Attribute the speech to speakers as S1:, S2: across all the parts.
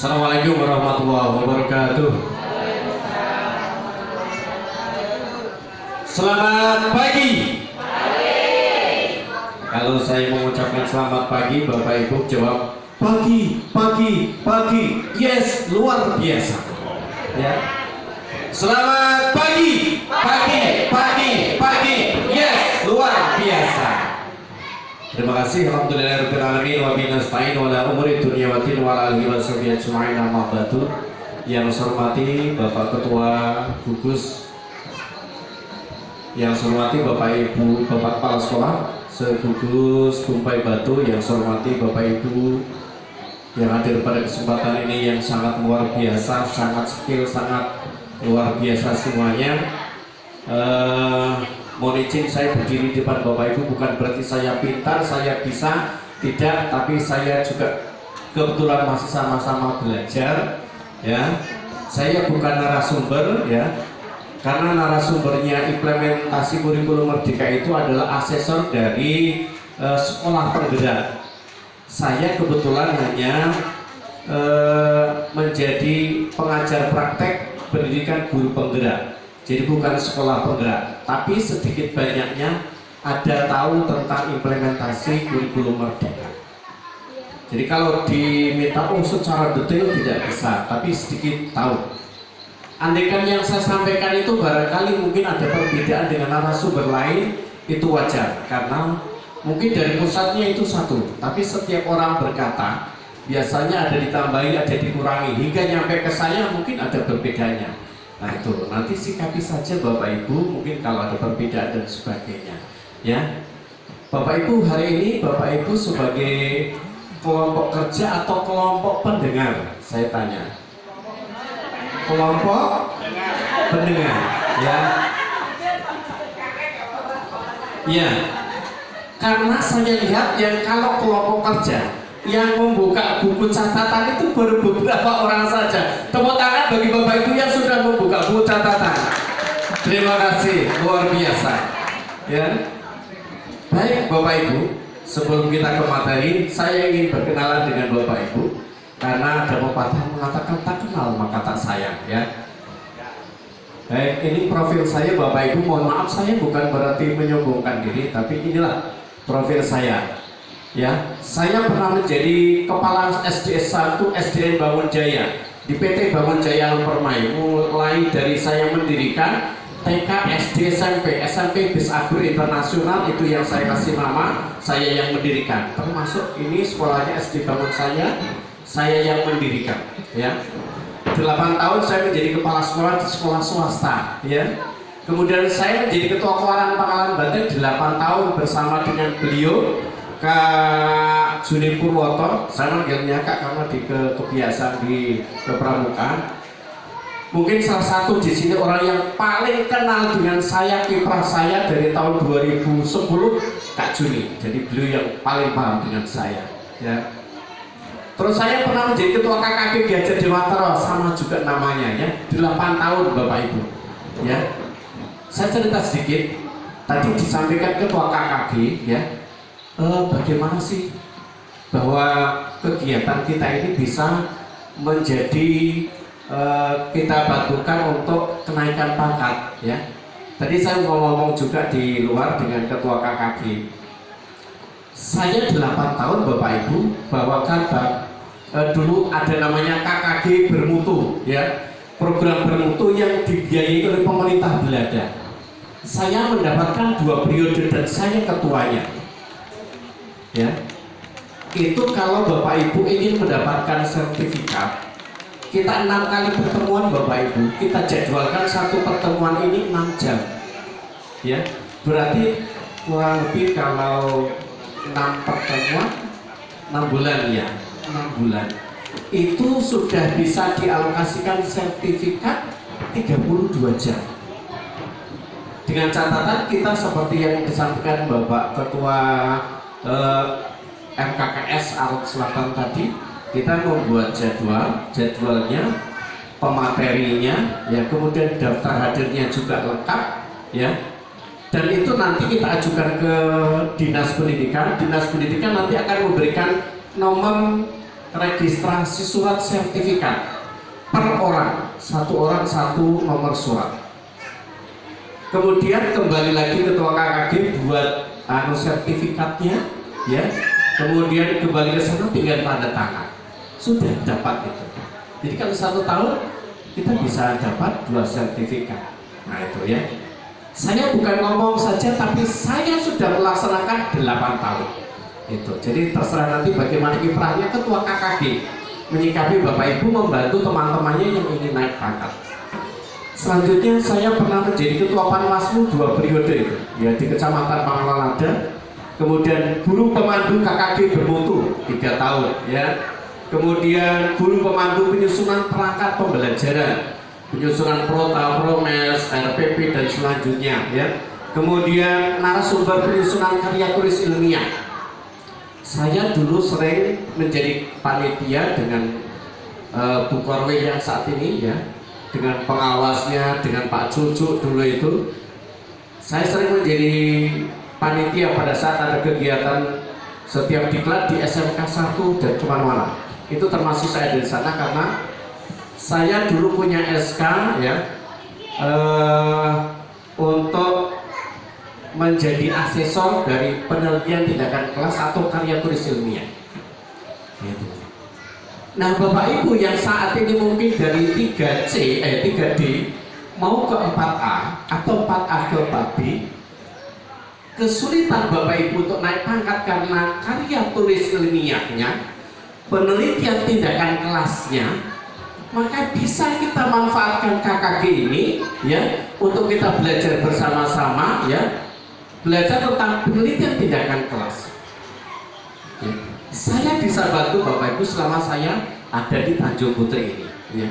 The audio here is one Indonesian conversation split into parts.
S1: Assalamualaikum warahmatullahi wabarakatuh. Selamat pagi. Kalau saya mengucapkan selamat pagi, Bapak Ibu jawab pagi, pagi, pagi. Yes, luar biasa. Ya. Selamat pagi, pagi, pagi, pagi. Yes, luar biasa. Terima kasih. Alhamdulillahirabbil alamin wa bihi nasta'in wa la umuri dunya wa din wa alihi wa sahbihi ajma'in amma ba'du. Yang saya hormati Bapak Ketua Gugus, yang saya hormati Bapak Ibu, Bapak Kepala Sekolah Segugus Tumpai Batu, yang saya hormati Bapak Ibu yang hadir pada kesempatan ini yang sangat luar biasa, sangat skill, sangat luar biasa semuanya. Mohon izin saya berdiri di depan Bapak Ibu bukan berarti saya pintar, saya bisa, tidak, tapi saya juga kebetulan masih sama-sama belajar, ya. Saya bukan narasumber, ya, karena narasumbernya implementasi kurikulum Merdeka itu adalah asesor dari sekolah penggerak. Saya kebetulan hanya menjadi pengajar praktek pendidikan guru penggerak. Jadi bukan sekolah penggerak, tapi sedikit banyaknya ada tahu tentang implementasi kurikulum Merdeka. Jadi kalau diminta secara detail tidak bisa, tapi sedikit tahu. Andaikan yang saya sampaikan itu barangkali mungkin ada perbedaan dengan narasumber lain, itu wajar, karena mungkin dari pusatnya itu satu, tapi setiap orang berkata biasanya ada ditambahi, ada dikurangi, hingga nyampe ke saya mungkin ada perbedaannya. Nah itu nanti sikapi saja Bapak Ibu, mungkin kalau ada perbedaan dan sebagainya, ya. Bapak Ibu hari ini Bapak Ibu sebagai kelompok kerja atau kelompok pendengar, saya tanya. Kelompok pendengar, ya. Ya. Karena saya lihat yang kalau kelompok kerja yang membuka buku catatan itu baru beberapa orang saja. Tepuk tangan bagi Bapak Ibu yang sudah membuka buku catatan. Terima kasih, luar biasa. Ya, baik Bapak Ibu, sebelum kita ke materi, saya ingin berkenalan dengan Bapak Ibu karena ada pepatah mengatakan tak kenal maka tak sayang. Ya, baik, ini profil saya Bapak Ibu. Mohon maaf saya bukan berarti menyombongkan diri, tapi inilah profil saya. Ya, saya pernah menjadi kepala SDS 1 SDN Bangun Jaya di PT Bangun Jaya Permai, mulai dari saya mendirikan TK, SD, SMP Bis Agro Internasional, itu yang saya kasih nama, saya yang mendirikan. Termasuk ini sekolahnya SD Bangun saya yang mendirikan. Ya, 8 tahun saya menjadi kepala sekolah di sekolah swasta. Ya, kemudian saya menjadi ketua Keluaran Pangkalan Banten 8 tahun bersama dengan beliau Kak Juni Purwoto. Saya manggilnya Kak karena kebiasaan di kepramukaan. Mungkin salah satu di sini orang yang paling kenal dengan saya, kiprah saya dari tahun 2010, Kak Juni. Jadi beliau yang paling paham dengan saya. Ya. Terus saya pernah menjadi ketua KKG Giajar Dewantara, sama juga namanya, ya. 8 tahun Bapak Ibu. Ya. Saya cerita sedikit. Tadi disampaikan ketua KKG, ya. Bagaimana sih bahwa kegiatan kita ini bisa menjadi kita bantukan untuk kenaikan pangkat, ya. Tadi saya ngomong juga di luar dengan ketua KKG. Saya 8 tahun Bapak Ibu bawakan dulu ada namanya KKG bermutu, ya, program bermutu yang dibiayai oleh pemerintah Belanda. Saya mendapatkan 2 periode dan saya ketuanya. Ya, itu kalau Bapak Ibu ingin mendapatkan sertifikat, kita 6 kali pertemuan Bapak Ibu, kita jadwalkan satu pertemuan ini 6 jam. Ya, berarti kurang lebih kalau 6 pertemuan 6 bulan, ya, 6 bulan itu sudah bisa dialokasikan sertifikat 32 jam. Dengan catatan kita seperti yang disampaikan Bapak Ketua MKKS Arut Selatan tadi, kita membuat jadwalnya, pematerinya, ya, kemudian daftar hadirnya juga lengkap, ya, dan itu nanti kita ajukan ke Dinas Pendidikan. Dinas Pendidikan nanti akan memberikan nomor registrasi surat sertifikat per orang, satu orang satu nomor surat. Kemudian kembali lagi ketua KKG buat sertifikatnya, ya. Kemudian kembali ke sana tinggal tanda tangan, sudah dapat itu. Jadi kalau 1 tahun kita bisa dapat 2 sertifikat. Nah itu ya. Saya bukan ngomong saja, tapi saya sudah melaksanakan 8 tahun. Itu. Jadi terserah nanti bagaimana kiprahnya ketua KKG menyikapi Bapak Ibu membantu teman-temannya yang ingin naik pangkat. Selanjutnya saya pernah menjadi ketua Panwaslu 2 periode, ya, di Kecamatan Pangalalada. Kemudian guru pemandu KKG bermutu 3 tahun, ya. Kemudian guru pemandu penyusunan perangkat pembelajaran, penyusunan prota, promes, RPP dan selanjutnya, ya. Kemudian narasumber penyusunan karya tulis ilmiah. Saya dulu sering menjadi panitia dengan Bu Korwe yang saat ini, ya, dengan pengawasnya, dengan Pak Cucu dulu itu. Saya sering menjadi panitia pada saat ada kegiatan setiap diklat di SMK 1 dan kemana-mana. Itu termasuk saya di sana karena saya dulu punya SK, ya, untuk menjadi asesor dari penelitian tindakan kelas atau karya tulis ilmiah. Gitu. Nah Bapak Ibu yang saat ini mungkin dari 3D mau ke 4A atau 4A ke 4B, kesulitan Bapak Ibu untuk naik pangkat karena karya tulis ilmiahnya, penelitian tindakan kelasnya, maka bisa kita manfaatkan KKG ini, ya, untuk kita belajar bersama-sama, ya, belajar tentang penelitian tindakan kelas. Ya. Saya bisa bantu Bapak Ibu selama saya ada di Tanjung Putri ini, ya.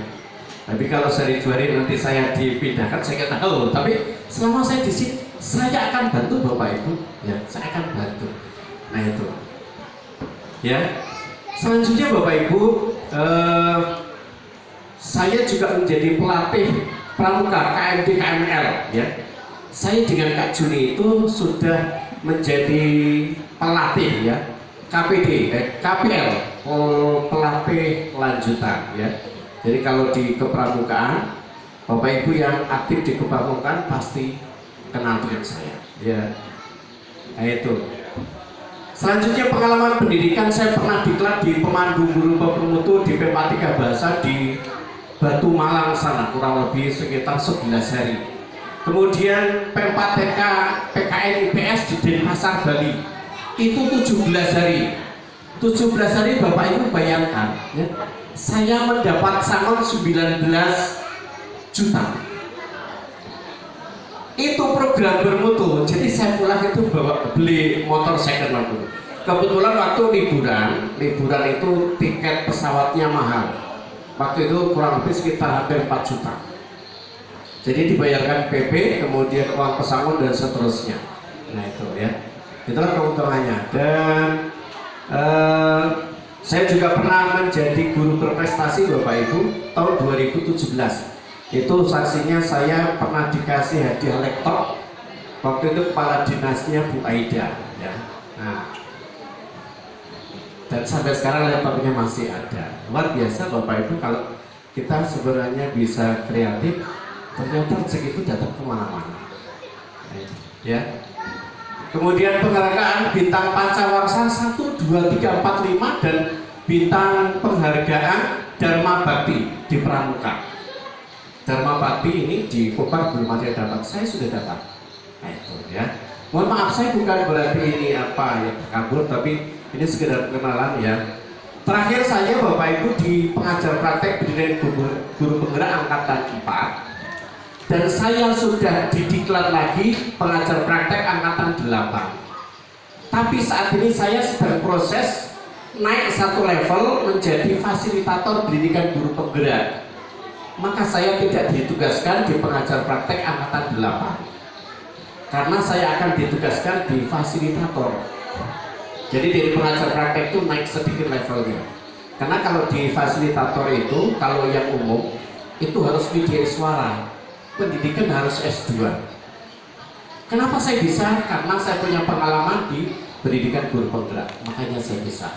S1: Tapi kalau seri juari nanti saya dipindahkan saya nggak tahu. Tapi selama saya di sini saya akan bantu Bapak Ibu, ya, saya akan bantu. Nah itu, ya. Selanjutnya Bapak Ibu, saya juga menjadi pelatih pramuka KMD KML, ya. Saya dengan Kak Juni itu sudah menjadi pelatih, ya, KPL, pelatih lanjutan, ya. Jadi kalau di kepramukaan, Bapak Ibu yang aktif di kepramukaan pasti kenal dengan saya, ya. Nah itu. Selanjutnya pengalaman pendidikan, saya pernah diklat di pemandu guru pemutu di P3 Bahasa di Batu Malang sana, kurang lebih sekitar 11 hari. Kemudian P4TK PKN IPS di Denpasar Bali itu 17 hari. 17 hari Bapak Ibu bayangkan, ya, saya mendapat sangon 19 juta. Itu program bermutu. Jadi saya pulang itu beli motor second waktu. Kebetulan waktu liburan itu tiket pesawatnya mahal. Waktu itu kurang lebih sekitar hampir 4 juta. Jadi dibayarkan PP, kemudian uang pesangon dan seterusnya. Nah itu, ya, itulah keuntungannya. Dan saya juga pernah menjadi guru berprestasi Bapak Ibu tahun 2017. Itu saksinya saya pernah dikasih hadiah laptop. Waktu itu kepala dinasnya Bu Aida, ya. Nah, dan sampai sekarang laptopnya masih ada. Luar biasa Bapak Ibu kalau kita sebenarnya bisa kreatif, ternyata rezeki itu datang kemana-mana, ya. Kemudian penghargaan bintang Pancawarsa 1, 2, 3, 4, 5 dan bintang penghargaan Dharma Bakti di Pramuka. Dharma Bakti ini di Kopar belum ada yang dapat, saya sudah dapat. Nah itu, ya. Mohon maaf saya bukan berarti ini apa ya kabur, tapi ini sekedar kenalan, ya. Terakhir saya Bapak Ibu di pengajar praktek pendidikan guru penggerak angkatan 4. Dan saya sudah didiklat lagi pengajar praktek angkatan 8. Tapi saat ini saya sedang proses naik 1 level menjadi fasilitator pendidikan guru penggerak. Maka saya tidak ditugaskan di pengajar praktek angkatan 8. Karena saya akan ditugaskan di fasilitator. Jadi dari pengajar praktek itu naik sedikit levelnya. Karena kalau di fasilitator itu, kalau yang umum itu harus media suara. Pendidikan harus S2. Kenapa saya bisa? Karena saya punya pengalaman di pendidikan guru penggerak, makanya saya bisa.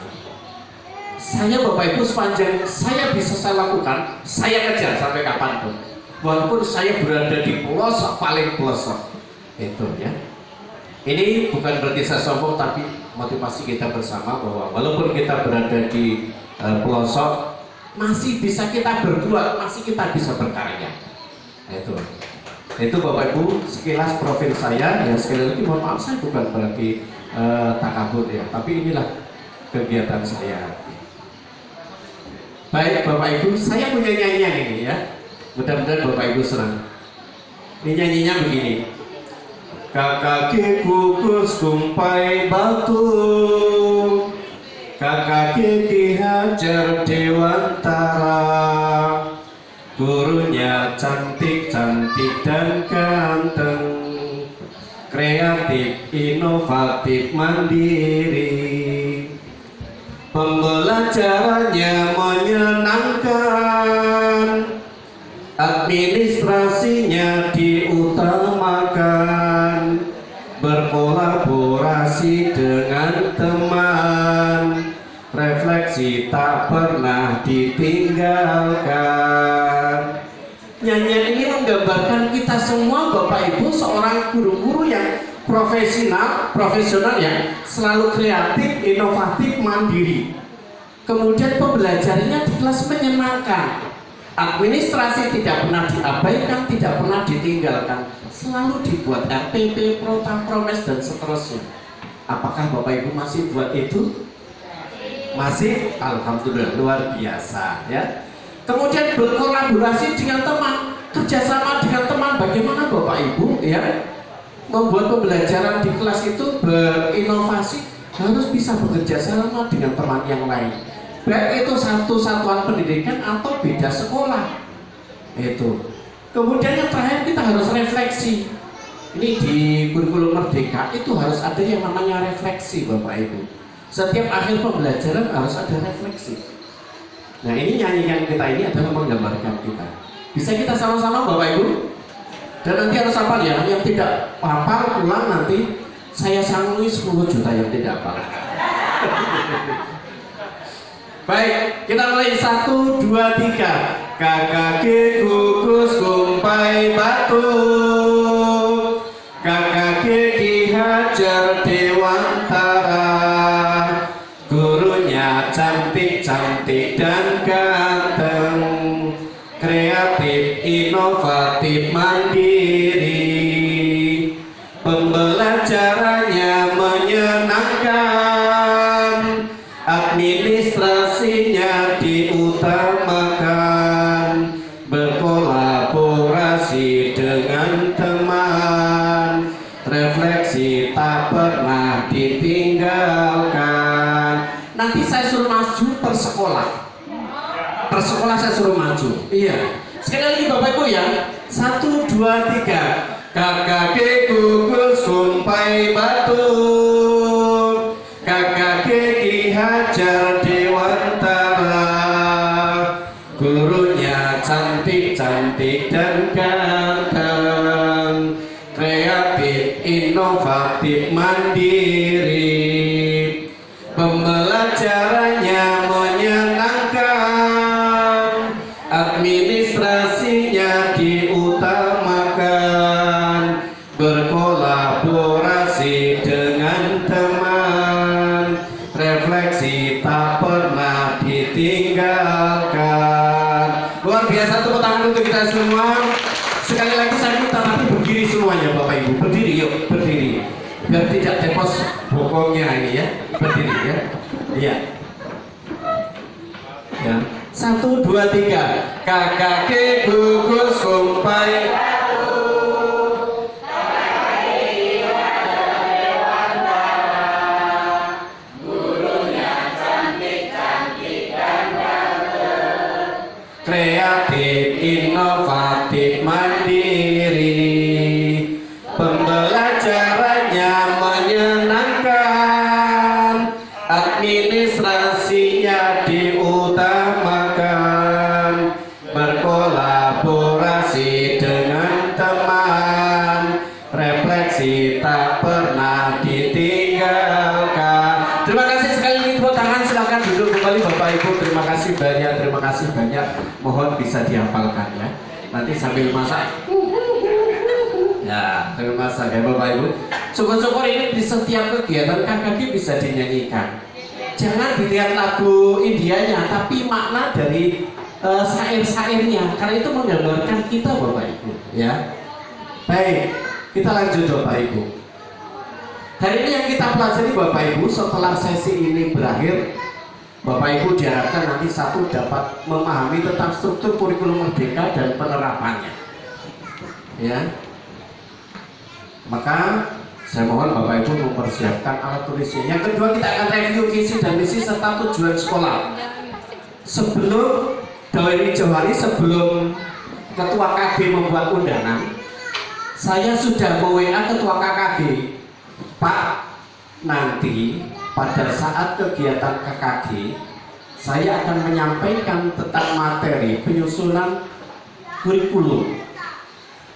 S1: saya Bapak Ibu sepanjang saya bisa saya lakukan, saya kejar sampai kapanpun. Walaupun saya berada di pelosok paling pelosok, itu ya. Ini bukan berarti saya sombong, tapi motivasi kita bersama bahwa walaupun kita berada di pelosok, masih bisa kita berbuat, masih kita bisa berkarya. Itu Bapak Ibu sekilas profil saya. Ya sekali lagi mohon maaf, saya bukan berarti takabur ya, tapi inilah kegiatan saya. Baik Bapak Ibu, saya punya nyanyian ini ya. Mudah-mudahan Bapak Ibu senang. Ini nyanyinya begini. Kakak kukus kumpai batu, kakak dihajar dewantara, gurunya cantik-cantik dan ganteng, kreatif, inovatif, mandiri, pembelajarannya menyenangkan, administrasinya diutamakan, berkolaborasi dengan teman, refleksi tak pernah ditinggalkan. Nyanyian ini menggambarkan kita semua Bapak Ibu seorang guru-guru yang profesional yang selalu kreatif, inovatif, mandiri. Kemudian pembelajarannya di kelas menyenangkan. Administrasi tidak pernah diabaikan, tidak pernah ditinggalkan, selalu dibuat RPP, Prota, Promes, dan seterusnya. Apakah Bapak Ibu masih buat itu? Masih? Alhamdulillah, luar biasa ya. Kemudian berkolaborasi dengan teman, kerjasama dengan teman. Bagaimana Bapak Ibu ya membuat pembelajaran di kelas itu berinovasi, harus bisa bekerja sama dengan teman yang lain. Baik itu satu satuan pendidikan atau beda sekolah. Itu. Kemudian yang terakhir kita harus refleksi. Ini di kurikulum Merdeka itu harus ada yang namanya refleksi Bapak Ibu. Setiap akhir pembelajaran harus ada refleksi. Nah ini nyanyian kita ini adalah menggambarkan kita. Bisa kita sama-sama Bapak Ibu? Dan nanti harus hafal ya. Yang tidak hafal pulang nanti saya sanggui 10 juta yang tidak hafal. Baik, kita mulai 1, 2, 3. Kakak kukus kumpai batu, kakak dihajar dewantara, gurunya cantik-cantik dan ganteng, kreatif, inovatif, mandiri, pembelajarannya menyenangkan, administrasinya diutamakan, berkolaborasi dengan teman, refleksi tak pernah ditinggalkan. Nanti saya suruh maju per sekolah. Per sekolah saya suruh maju. Iya. Sekali lagi Bapak Ibu ya. 1, 2, 3. Kakak kukus kumpai batu, kakak dihajar dewantara, gurunya cantik-cantik dan ganteng, kreatif, inovatif, mandiri, pembelajarannya menyenangkan, administrasinya diutamakan, berkolaborasi dengan teman, refleksi tak pernah ditinggalkan. Luar biasa, tepuk tangan untuk kita semua. Sekali lagi saya minta tapi berdiri semuanya Bapak Ibu. Berdiri yuk, berdiri. Biar tidak tepos bokongnya ini ya. Berdiri ya. Iya. Ya. 1, 2, 3. Kakak kukus kumpai, kreatif, inovatif, mandiri, pembelajarannya menyenangkan, administrasinya diutamakan, berkolaborasi dengan teman, refleksi tak pernah ditinggalkan. Terima kasih sekali lagi, tepuk tangan, silakan duduk kembali Bapak kasih banyak, terima kasih banyak. Mohon bisa dihafalkan ya. Nanti sambil masak. Ya, sambil masak ya Bapak Ibu. Syukur-syukur ini di setiap kegiatan KKG bisa dinyanyikan. Jangan dilihat lagu Indianya, tapi makna dari syair-syairnya. Karena itu menggambarkan kita Bapak Ibu. Ya. Baik, kita lanjut Bapak Ibu. Hari ini yang kita pelajari Bapak Ibu, setelah sesi ini berakhir, Bapak Ibu diharapkan nanti satu dapat memahami tentang struktur kurikulum merdeka dan penerapannya. Ya. Maka saya mohon Bapak Ibu mempersiapkan alat tulisnya. Yang kedua, kita akan review visi dan misi serta tujuan sekolah. Sebelum Dawini Johari, sebelum Ketua KG membuat undangan, saya sudah WA Ketua KKG, Pak, nanti pada saat kegiatan KKG saya akan menyampaikan tentang materi penyusunan kurikulum.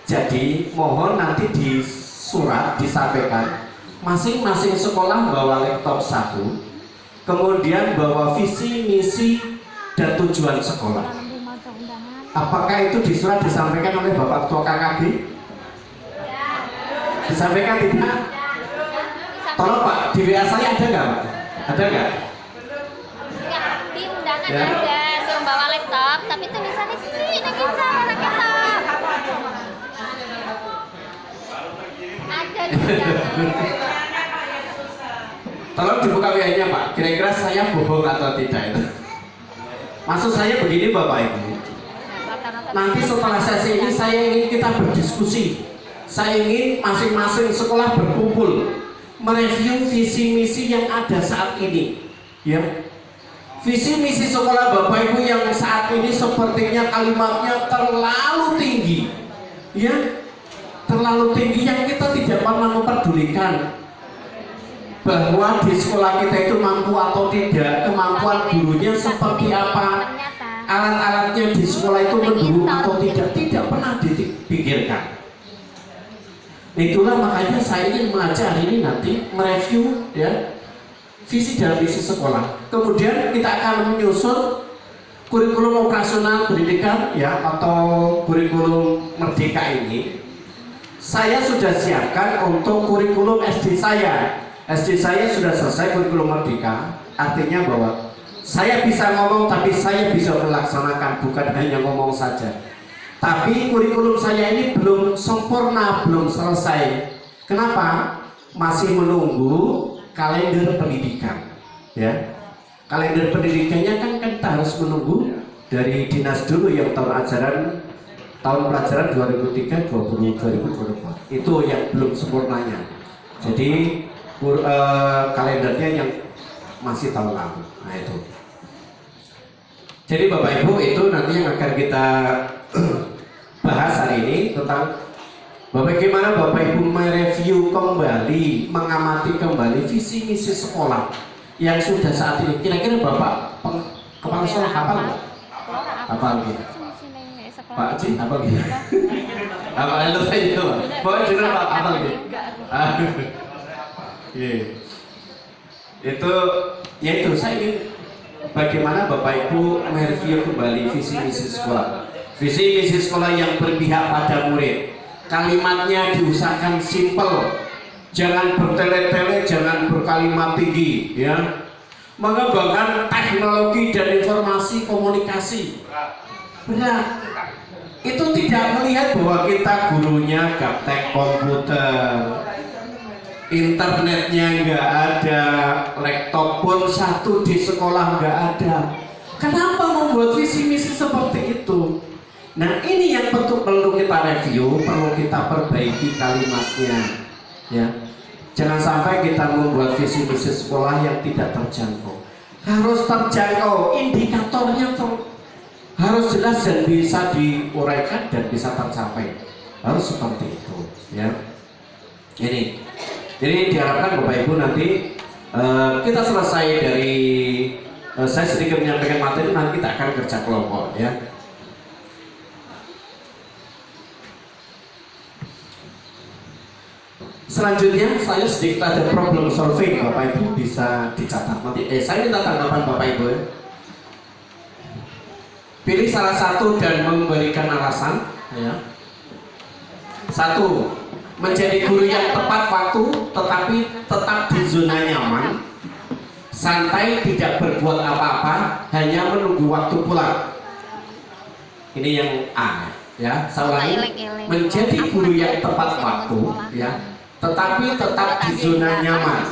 S1: Jadi mohon nanti di surat disampaikan masing-masing sekolah bawa laptop 1, kemudian bawa visi, misi, dan tujuan sekolah. Apakah itu di surat disampaikan oleh Bapak Ketua KKG? Disampaikan tidak? Tolong Pak, di WA saya ada nggak Pak? Ada nggak?
S2: Di undangan ya? Ada, suruh bawa laptop, tapi tulisannya sih nggak bisa bawa laptop. Ada di undangan.
S1: Tolong dibuka WA-nya Pak, kira-kira saya bohong atau tidak itu? Maksud saya begini Bapak Ibu, nanti setelah sesi ini saya ingin kita berdiskusi. Saya ingin masing-masing sekolah berkumpul mereview visi misi yang ada saat ini, ya. Visi misi sekolah Bapak Ibu yang saat ini sepertinya kalimatnya terlalu tinggi, ya, terlalu tinggi yang kita tidak pernah memperdulikan bahwa di sekolah kita itu mampu atau tidak, kemampuan gurunya seperti apa, alat-alatnya di sekolah itu mendukung atau tidak pernah dipikirkan. Itulah makanya saya ingin mengajak hari ini nanti mereview ya visi dan misi sekolah. Kemudian kita akan menyusun kurikulum operasional pendidikan ya atau kurikulum merdeka ini. Saya sudah siapkan untuk kurikulum SD saya. SD saya sudah selesai kurikulum merdeka. Artinya bahwa saya bisa ngomong tapi saya bisa melaksanakan, bukan hanya ngomong saja. Tapi kurikulum saya ini belum sempurna, belum selesai. Kenapa? Masih menunggu kalender pendidikan. Ya, kalender pendidikannya kan kita harus menunggu dari dinas dulu yang tahun pelajaran 2003-2024. Itu yang belum sempurnanya. Jadi kalendernya yang masih tahun lalu. Nah itu. Jadi Bapak Ibu itu nanti yang akan kita bahas hari ini tentang bagaimana Bapak Ibu mereview kembali, mengamati kembali visi misi sekolah yang sudah saat ini. Kira-kira Bapak kepala sekolah hafal nggak? Hafal gitu. Pak Ci, hafal gitu. Hafal lu saja Pak. Pokoknya jujur Pak hafal gitu. Itu saya ingin bagaimana Bapak Ibu mereview kembali visi misi sekolah. Visi misi sekolah yang berpihak pada murid. Kalimatnya diusahakan simple, jangan bertele-tele, jangan berkalimat tinggi, ya. Mengembangkan teknologi dan informasi komunikasi. Benar. Itu tidak melihat bahwa kita gurunya gaptek komputer, internetnya nggak ada, laptop pun satu di sekolah nggak ada. Kenapa membuat visi misi seperti itu? Nah ini yang perlu kita review, perlu kita perbaiki kalimatnya, ya. Jangan sampai kita membuat visi misi sekolah yang tidak terjangkau. Harus terjangkau, indikatornya harus jelas dan bisa diuraikan dan bisa tercapai. Harus seperti itu, ya. Ini. Jadi diharapkan Bapak Ibu nanti kita selesai dari saya sedikit menyampaikan materi, nanti kita akan kerja kelompok, ya. Selanjutnya saya sedikit ada problem solving, Bapak Ibu bisa dicatat nanti. Saya minta tanggapan Bapak Ibu, ya. Pilih salah satu dan memberikan alasan. Ya. 1. Menjadi guru yang tepat waktu, tetapi tetap di zona nyaman, santai, tidak berbuat apa-apa, hanya menunggu waktu pulang. Ini yang A. Ya, saya ulangi. Menjadi guru yang tepat waktu, ya, tetapi tetap di zona nyaman,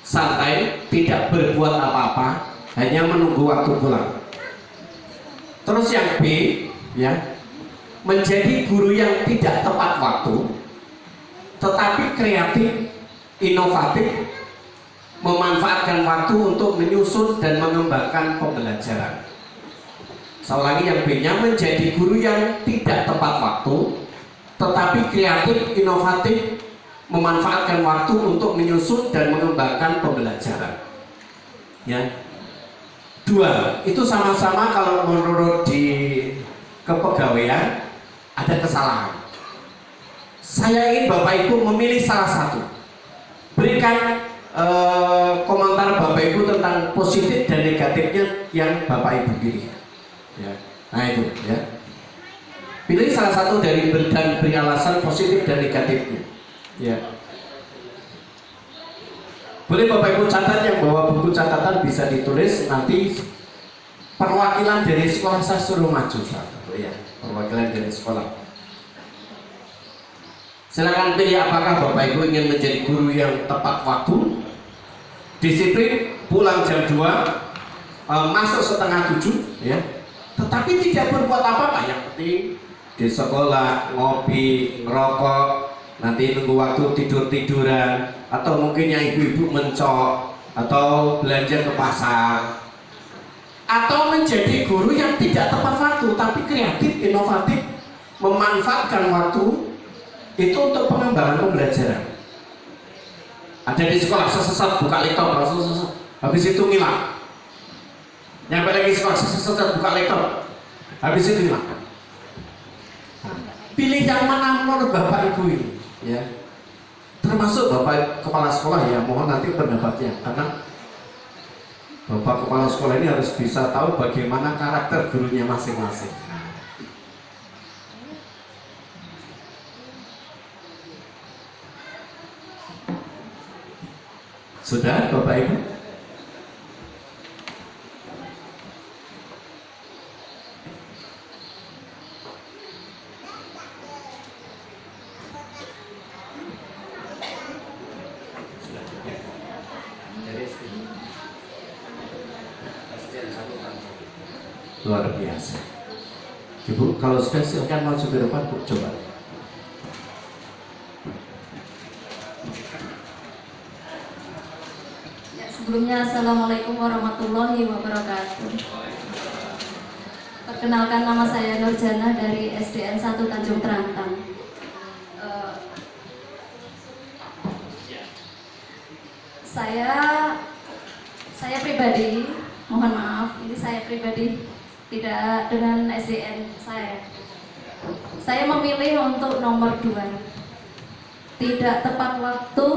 S1: santai, tidak berbuat apa-apa, hanya menunggu waktu pulang. Terus yang B, ya, menjadi guru yang tidak tepat waktu, tetapi kreatif, inovatif, memanfaatkan waktu untuk menyusun dan mengembangkan pembelajaran. Saya ulangi yang B-nya, menjadi guru yang tidak tepat waktu, tetapi kreatif, inovatif, memanfaatkan waktu untuk menyusun dan mengembangkan pembelajaran. Ya. 2, itu sama-sama kalau menurut di kepegawaian ada kesalahan. Saya ingin Bapak Ibu memilih salah satu. Berikan komentar Bapak Ibu tentang positif dan negatifnya yang Bapak Ibu pilih. Ya. Nah itu, ya. Pilih salah satu dari dan beri alasan positif dan negatifnya. Ya. Boleh Bapak Ibu catat, yang bawa buku catatan bisa ditulis, nanti perwakilan dari sekolah saya suruh maju satu. Ya, perwakilan dari sekolah. Silakan pilih apakah Bapak Ibu ingin menjadi guru yang tepat waktu, disiplin, pulang jam 2, masuk setengah 7, ya. Tetapi tidak berbuat apa-apa, yang penting di sekolah ngopi, ngerokok, nanti nunggu waktu tidur-tiduran, atau mungkin yang ibu-ibu mencok, atau belanja ke pasar, atau menjadi guru yang tidak tepat waktu tapi kreatif, inovatif, memanfaatkan waktu itu untuk pengembangan pembelajaran. Ada di sekolah sesat buka laptop, habis itu ngilang. Nyampe lagi sekolah sesat buka laptop, habis itu ngilang. Pilih yang mana menurut Bapak Ibu ini, ya. Termasuk Bapak Kepala Sekolah, ya, mohon nanti pendapatnya, karena Bapak Kepala Sekolah ini harus bisa tahu bagaimana karakter gurunya masing-masing. Sudah Bapak Ibu? Luar biasa. Ibu, kalau sudah silakan maju ke depan, Bu, coba.
S3: Sebelumnya, Assalamualaikum warahmatullahi wabarakatuh. Perkenalkan, nama saya Nurjana dari SDN 1 Tanjung Terantang. Saya pribadi, mohon maaf, ini saya pribadi tidak dengan SDN saya. Saya memilih untuk nomor 2. Tidak tepat waktu,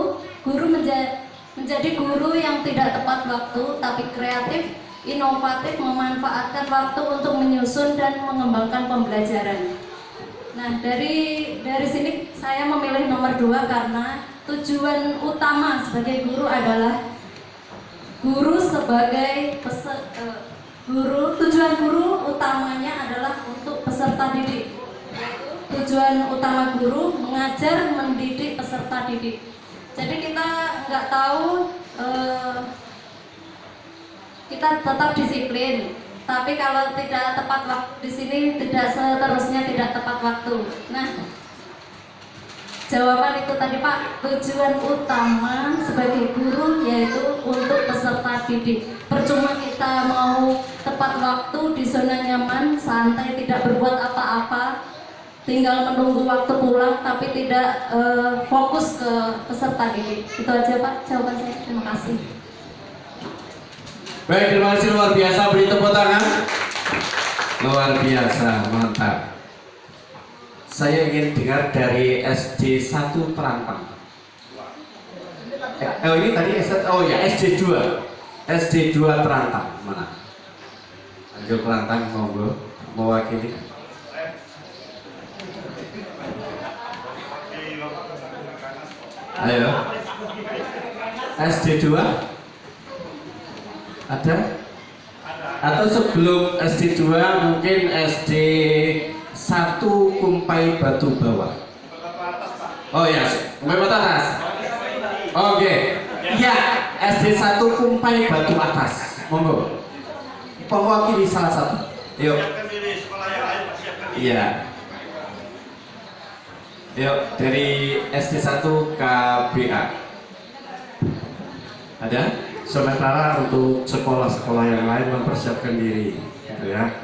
S3: guru menjadi guru yang tidak tepat waktu tapi kreatif, inovatif, memanfaatkan waktu untuk menyusun dan mengembangkan pembelajaran. Nah, dari sini saya memilih nomor 2 karena tujuan utama sebagai guru adalah tujuan guru utamanya adalah untuk peserta didik. Tujuan utama guru mengajar, mendidik peserta didik. Jadi kita nggak tahu, kita tetap disiplin. Tapi kalau tidak tepat waktu di sini, tidak seterusnya tidak tepat waktu. Nah, jawaban itu tadi Pak, tujuan utama sebagai guru yaitu untuk peserta didik. Percuma kita mau tepat waktu di zona nyaman, santai, tidak berbuat apa-apa, tinggal menunggu waktu pulang, tapi tidak fokus ke peserta didik. Itu aja Pak jawaban saya. Terima kasih.
S1: Baik, terima kasih, luar biasa. Beri tepuk tangan. Luar biasa, mantap. Saya ingin dengar dari SD 1 Terantang. Ini tadi SD 2 Terantang mana? Tanjung Kelantang monggo mewakili. Ayo. SD 2 ada? Atau sebelum SD 2 mungkin SD 1 Kumpai Batu Bawah. Oh ya, Kumpai Batu Atas. Oke. Ya, SD 1 Kumpai Batu Atas. Monggo. Mewakili salah satu. Yuk. Iya. Yuk, dari SD 1 KBA. Ada? Sementara untuk sekolah-sekolah yang lain mempersiapkan diri, gitu ya.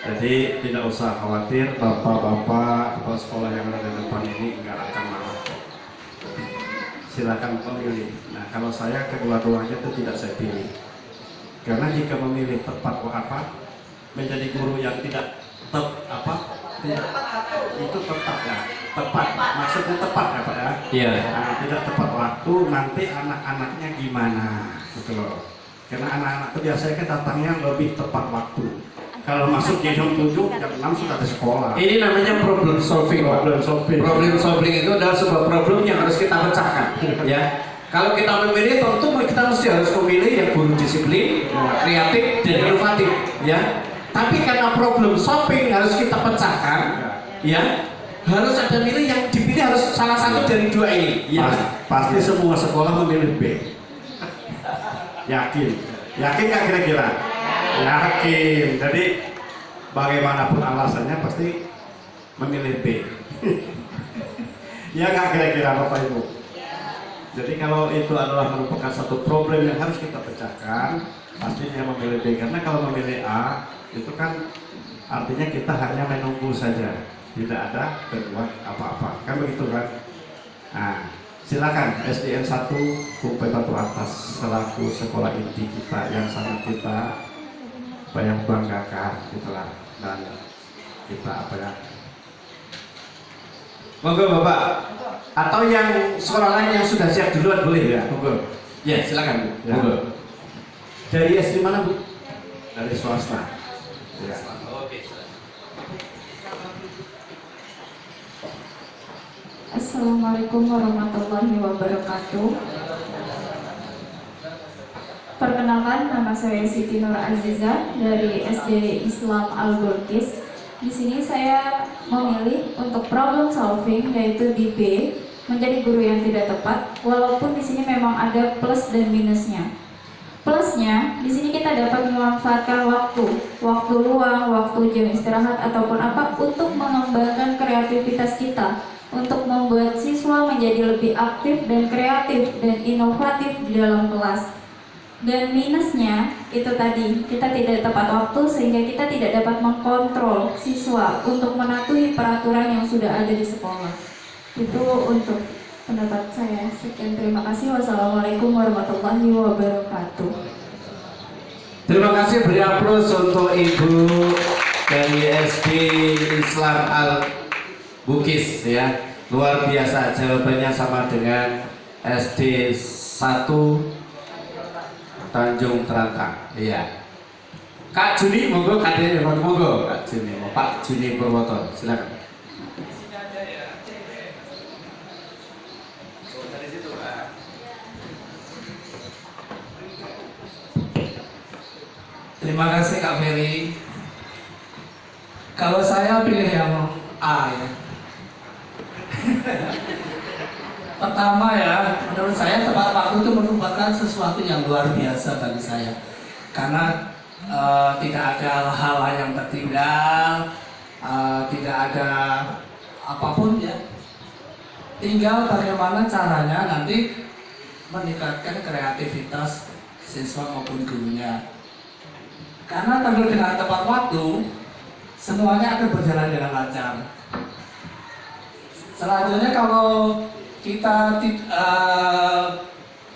S1: Jadi tidak usah khawatir, bapak-bapak atau sekolah yang ada di depan ini nggak akan marah. Silakan memilih. Nah, kalau saya kedua-duanya itu tidak saya pilih. Karena jika memilih tepat menjadi guru yang tidak itu tepat ya, tepat maksudnya tepat ya Pak ya. Iya. Nah, tidak tepat waktu, nanti anak-anaknya gimana gitu loh. Karena anak-anak itu biasanya kan datangnya lebih tepat waktu. Kalau masuk jam 7, jam 6 sudah di sekolah. Ini namanya problem solving. Problem solving itu adalah sebuah problem yang harus kita pecahkan. Ya. Kalau kita memilih, tentu kita mesti harus memilih yang guru disiplin, kreatif, dan inovatif. Ya. Tapi karena problem solving harus kita pecahkan, ya harus ada milih yang dipilih harus salah satu dari dua ini. Ya. Pasti semua sekolah memilih B. Yakin nggak kira-kira? Yakin. Jadi bagaimanapun alasannya pasti memilih B. Ya nggak kira-kira Bapak Ibu? Jadi kalau itu adalah merupakan satu problem yang harus kita pecahkan, pastinya memilih B. Karena kalau memilih A itu kan artinya kita hanya menunggu saja, tidak ada berbuat apa-apa, kan begitu kan? Nah, silakan SDN 1 Kumpai Batu Atas selaku sekolah inti kita yang sangat kita banggakan, gitulah, dan kita monggo Bapak, atau yang sekolah lain yang sudah siap duluan boleh ya, monggo. Ya silakan Bu, ya. Monggo. Dari SD mana Bu? Dari swasta. Ya.
S4: Assalamualaikum warahmatullahi wabarakatuh. Perkenalkan, nama saya Siti Nur Aziza dari SD Islam Al-Burkis. Di sini saya memilih untuk problem solving, yaitu di B, menjadi guru yang tidak tepat. Walaupun di sini memang ada plus dan minusnya. Plusnya, di sini kita dapat memanfaatkan waktu luang, waktu jam istirahat ataupun apa untuk mengembangkan kreativitas kita, untuk membuat siswa menjadi lebih aktif dan kreatif dan inovatif di dalam kelas. Dan minusnya itu tadi, kita tidak tepat waktu sehingga kita tidak dapat mengkontrol siswa untuk mematuhi peraturan yang sudah ada di sekolah. Itu untuk pendapat saya. Sekian, terima kasih. Wassalamualaikum warahmatullahi wabarakatuh.
S1: Terima kasih, beri aplaus untuk Ibu dari SD Islam Al Bukis ya. Luar biasa, jawabannya sama dengan SD 1 Tanjung Terantang. Iya. Kak Juni, monggo kadene monggo Kak Juni, Pak Juni Purwoto, silakan.
S5: Terima kasih Kak Ferry. Kalau saya pilih yang A ya. Pertama ya, menurut saya tepat waktu itu merupakan sesuatu yang luar biasa bagi saya. Karena tidak ada hal-hal yang tertinggal, tidak ada apapun ya. Tinggal bagaimana caranya nanti meningkatkan kreativitas siswa maupun gurunya. Karena kalau dengan tepat waktu, semuanya akan berjalan dengan lancar. Selanjutnya kalau kita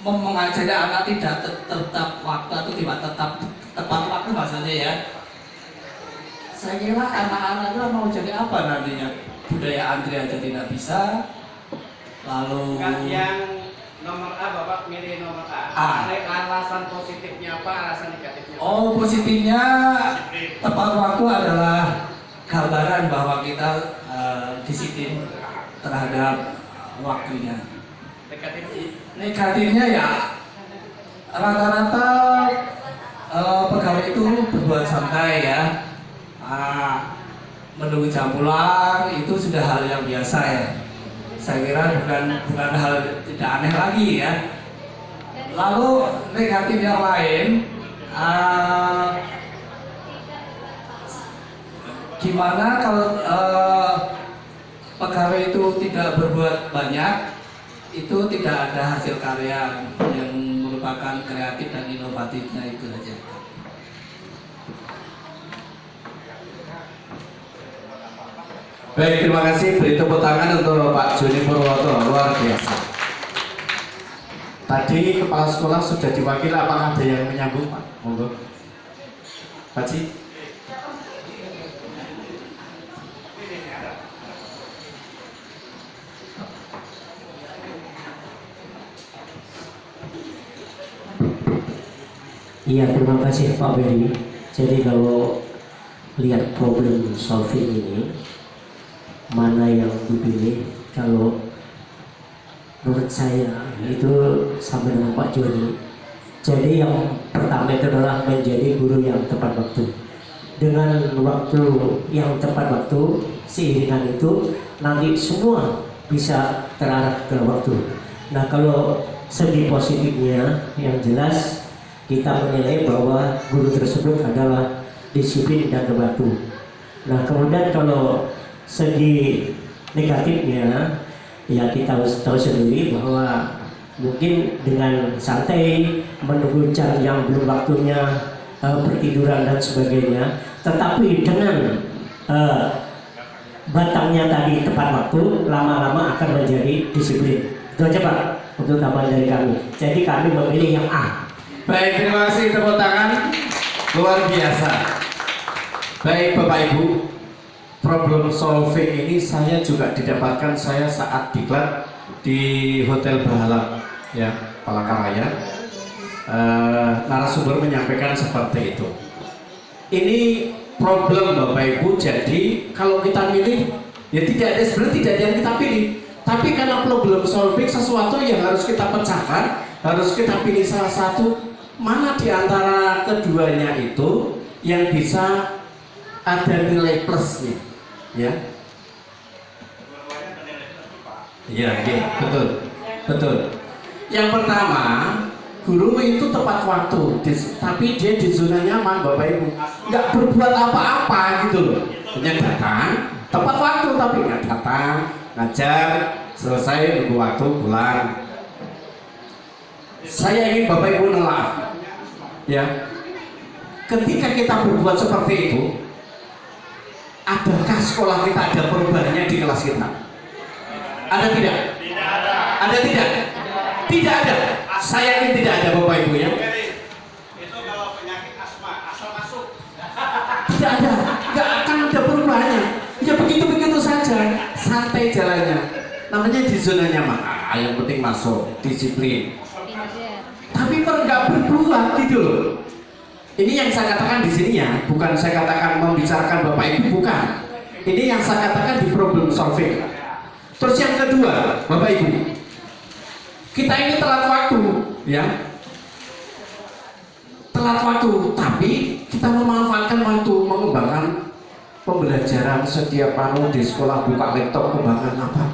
S5: mengajari anak tidak tetap waktu atau tidak tetap tepat waktu maksudnya ya, saya kira anak-anak itu mau jadi apa nantinya? Budaya antri aja tidak bisa, lalu
S1: Nomor A, Bapak milih nomor A.
S5: A.
S1: Alasan positifnya apa, alasan negatifnya apa?
S5: Oh, positifnya tepat waktu adalah gambaran bahwa kita disiplin terhadap waktunya. Negatifnya ya rata-rata pegawai itu berbuat santai ya. Menunggu jam pulang itu sudah hal yang biasa ya. Saya kira bukan hal tidak aneh lagi ya. Lalu negatif yang lain, gimana kalau pegawai itu tidak berbuat banyak, itu tidak ada hasil karya yang merupakan kreatif dan inovatifnya, itu aja.
S1: Baik, terima kasih. Beri tepuk tangan untuk Pak Joni Purwoto, luar biasa. Tadi kepala sekolah sudah diwakili, apakah ada yang menyambung, Pak? Monggo. Pak Ci.
S6: Iya, terima kasih Pak Beri. Jadi kalau lihat problem solving ini, mana yang dipilih? Kalau menurut saya itu sama dengan Pak Joni. Jadi yang pertama itu adalah menjadi guru yang tepat waktu. Dengan waktu yang tepat waktu, seiringan itu nanti semua bisa terarah ke waktu. Nah, kalau segi positifnya yang jelas kita menilai bahwa guru tersebut adalah disiplin dan terbantu. Nah, kemudian kalau segi negatifnya, ya kita harus tahu sendiri bahwa mungkin dengan santai menunggu jam yang belum waktunya, pertiduran dan sebagainya, tetapi dengan batangnya tadi tepat waktu, lama-lama akan menjadi disiplin. Itu aja Pak untuk tambahan dari kami. Jadi kami memilih yang A.
S1: Baik, terima kasih, tepuk tangan. Luar biasa. Baik Bapak Ibu, problem solving ini saya juga didapatkan saya saat diklat di Hotel Bahala ya, Palangkaraya. Narasumber menyampaikan seperti itu. Ini problem Bapak Ibu, jadi kalau kita milih ya tidak ada, sebenarnya tidak ada yang kita pilih. Tapi karena problem solving sesuatu yang harus kita pecahkan, harus kita pilih salah satu. Mana di antara keduanya itu yang bisa ada nilai plusnya, ya? Iya, betul, betul. Yang pertama, guru itu tepat waktu, tapi dia di zona nyaman, Bapak Ibu, nggak berbuat apa-apa gitu loh. Hanya datang, tepat waktu tapi nggak datang, ngajar, selesai nunggu waktu pulang. Saya ingin Bapak Ibu nelaah, ya, ketika kita berbuat seperti itu, adakah sekolah kita ada perubahannya di kelas kita? Ada tidak? Tidak ada. Ada tidak? Tidak ada. Saya yakin tidak ada Bapak Ibu ya.
S7: Itu kalau penyakit asma, asal masuk.
S1: Tidak ada, nggak akan ada perubahannya. Ya begitu-begitu saja, santai jalannya. Namanya di zona nyaman. Yang penting masuk, disiplin. Tapi nggak berbuat gitu loh. Ini yang saya katakan di sini ya, bukan saya katakan membicarakan Bapak Ibu, bukan. Ini yang saya katakan di problem solving. Terus yang kedua, Bapak Ibu, kita ini telat waktu, ya. Telat waktu, tapi kita memanfaatkan waktu, mengembangkan pembelajaran setiap anu di sekolah, buka laptop, kembangkan apa.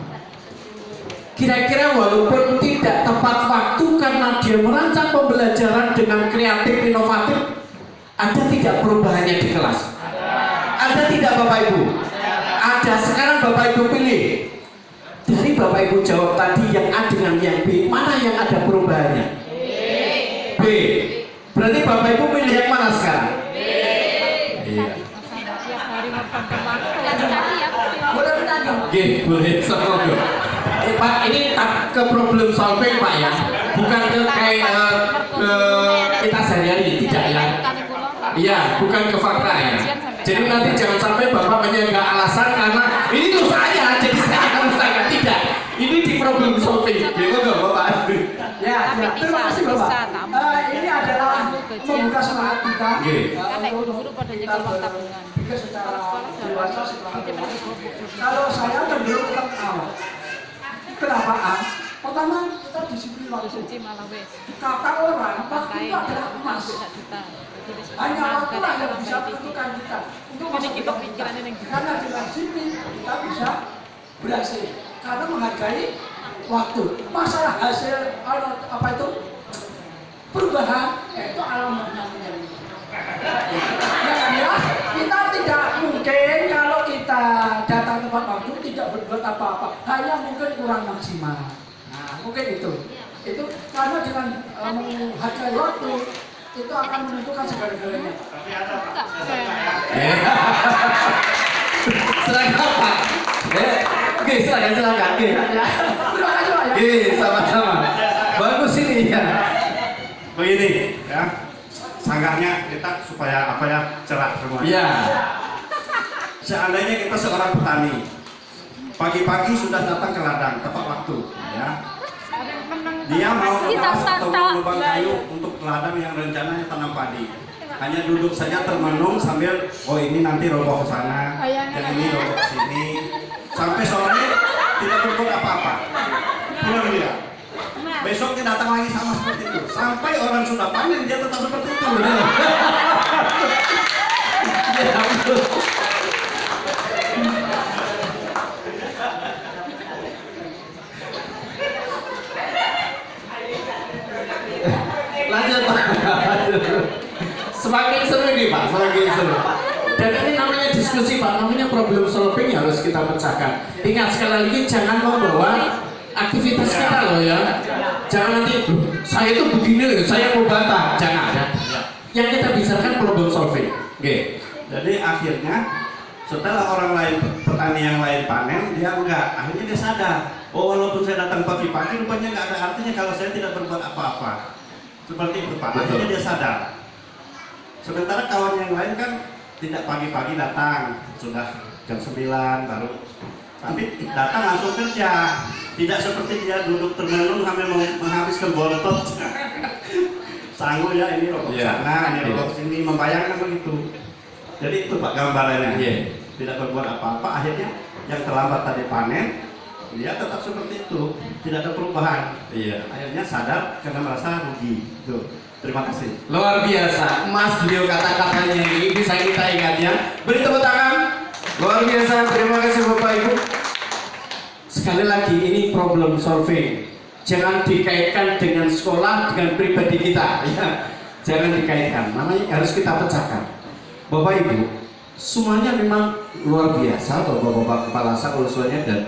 S1: Kira-kira walaupun tidak tepat waktu karena dia merancang pembelajaran dengan kreatif, inovatif, ada tidak perubahannya di kelas? Ada tidak Bapak Ibu? Ada. Sekarang Bapak Ibu pilih. Dari Bapak Ibu jawab tadi yang A dengan yang B, mana yang ada perubahannya? B. Berarti Bapak Ibu pilih yang mana sekarang? B. Iya. Boleh semoga. Pak, ini ke problem solving Pak ya, bukan ke kayak kita sehari-hari, tidak ya. Iya, bukan ke fakta ya. Jadi nanti jangan sampai Bapak menyanggah alasan karena ini tuh saya, jadi saya akan tidak. Ini di problem solving, gitu nggak Bapak?
S8: Ya, ya. Terima kasih Bapak. Ini adalah membuka semangat kita untuk kita berpikir secara dewasa setelah kalau saya cenderung tetap awal. Kenapa A? Pertama kita disiplin waktu. Kata orang waktu itu adalah emas. Hanya waktulah yang bisa menentukan kita untuk masuk ke kita. Karena dengan disiplin kita bisa berhasil. Karena menghargai waktu. Masalah hasil apa itu perubahan itu alam namanya. Ya, kita tidak mungkin kalau kita datang tepat waktu tidak berbuat apa-apa. Hanya mungkin kurang maksimal. Nah, mungkin itu. Itu karena dengan menghargai waktu itu akan menentukan segala-galanya.
S7: Tapi ada Pak.
S1: Silakan Pak. Oke, silakan.
S8: Terima kasih Pak ya.
S1: Sama-sama. Bagus ini ya.
S7: Begini ya, sanggahnya kita supaya apa ya cerah semuanya.
S1: Iya.
S7: Seandainya kita seorang petani, pagi-pagi sudah datang ke ladang tepat waktu, ya. Dia mau menebas atau lubang kayu untuk ladang yang rencananya tanam padi. Hanya duduk saja termenung sambil, oh ini nanti roboh ke sana, yang ini roboh ke sini, sampai sore tidak berbuat apa-apa. Pulang dia. Besoknya datang lagi sama seperti itu. Sampai orang sudah panen dia tetap seperti itu.
S1: Lanjut Pak. Semakin seru nih Pak, semakin seru. Dan ini namanya diskusi Pak, namanya problem solving harus kita pecahkan. Ingat sekali lagi jangan membawa aktivitas kita loh ya. Jangan nanti, saya itu begini loh, saya mau bantah. Jangan ya. Yang kita bicarakan problem solving. Oke.
S7: Jadi akhirnya setelah orang lain, petani yang lain panen, dia enggak. Akhirnya dia sadar, oh walaupun saya datang pagi-pagi, rupanya enggak ada artinya kalau saya tidak berbuat apa-apa. Seperti itu Pak, akhirnya dia sadar. Sementara kawan yang lain kan tidak pagi-pagi datang, sudah jam 9 baru. Tapi datang langsung kerja. Tidak seperti dia duduk termenung sambil menghabiskan bontot. Sanggup ya, ini rokok sana, ini rokok sini, membayangkan begitu. Jadi itu Pak gambarannya. Tidak berbuat apa-apa, akhirnya yang terlambat tadi panen, dia tetap seperti itu, tidak ada perubahan. Akhirnya sadar karena merasa rugi. Tuh. Terima kasih.
S1: Luar biasa, Mas beliau kata-katanya ini bisa kita ingat ya. Beri tepuk tangan. Luar biasa, terima kasih Bapak Ibu. Sekali lagi ini problem solving. Jangan dikaitkan dengan sekolah, dengan pribadi kita ya. Jangan dikaitkan, namanya harus kita pecahkan. Bapak Ibu, semuanya memang luar biasa, Bapak-bapak kepala sekolahnya dan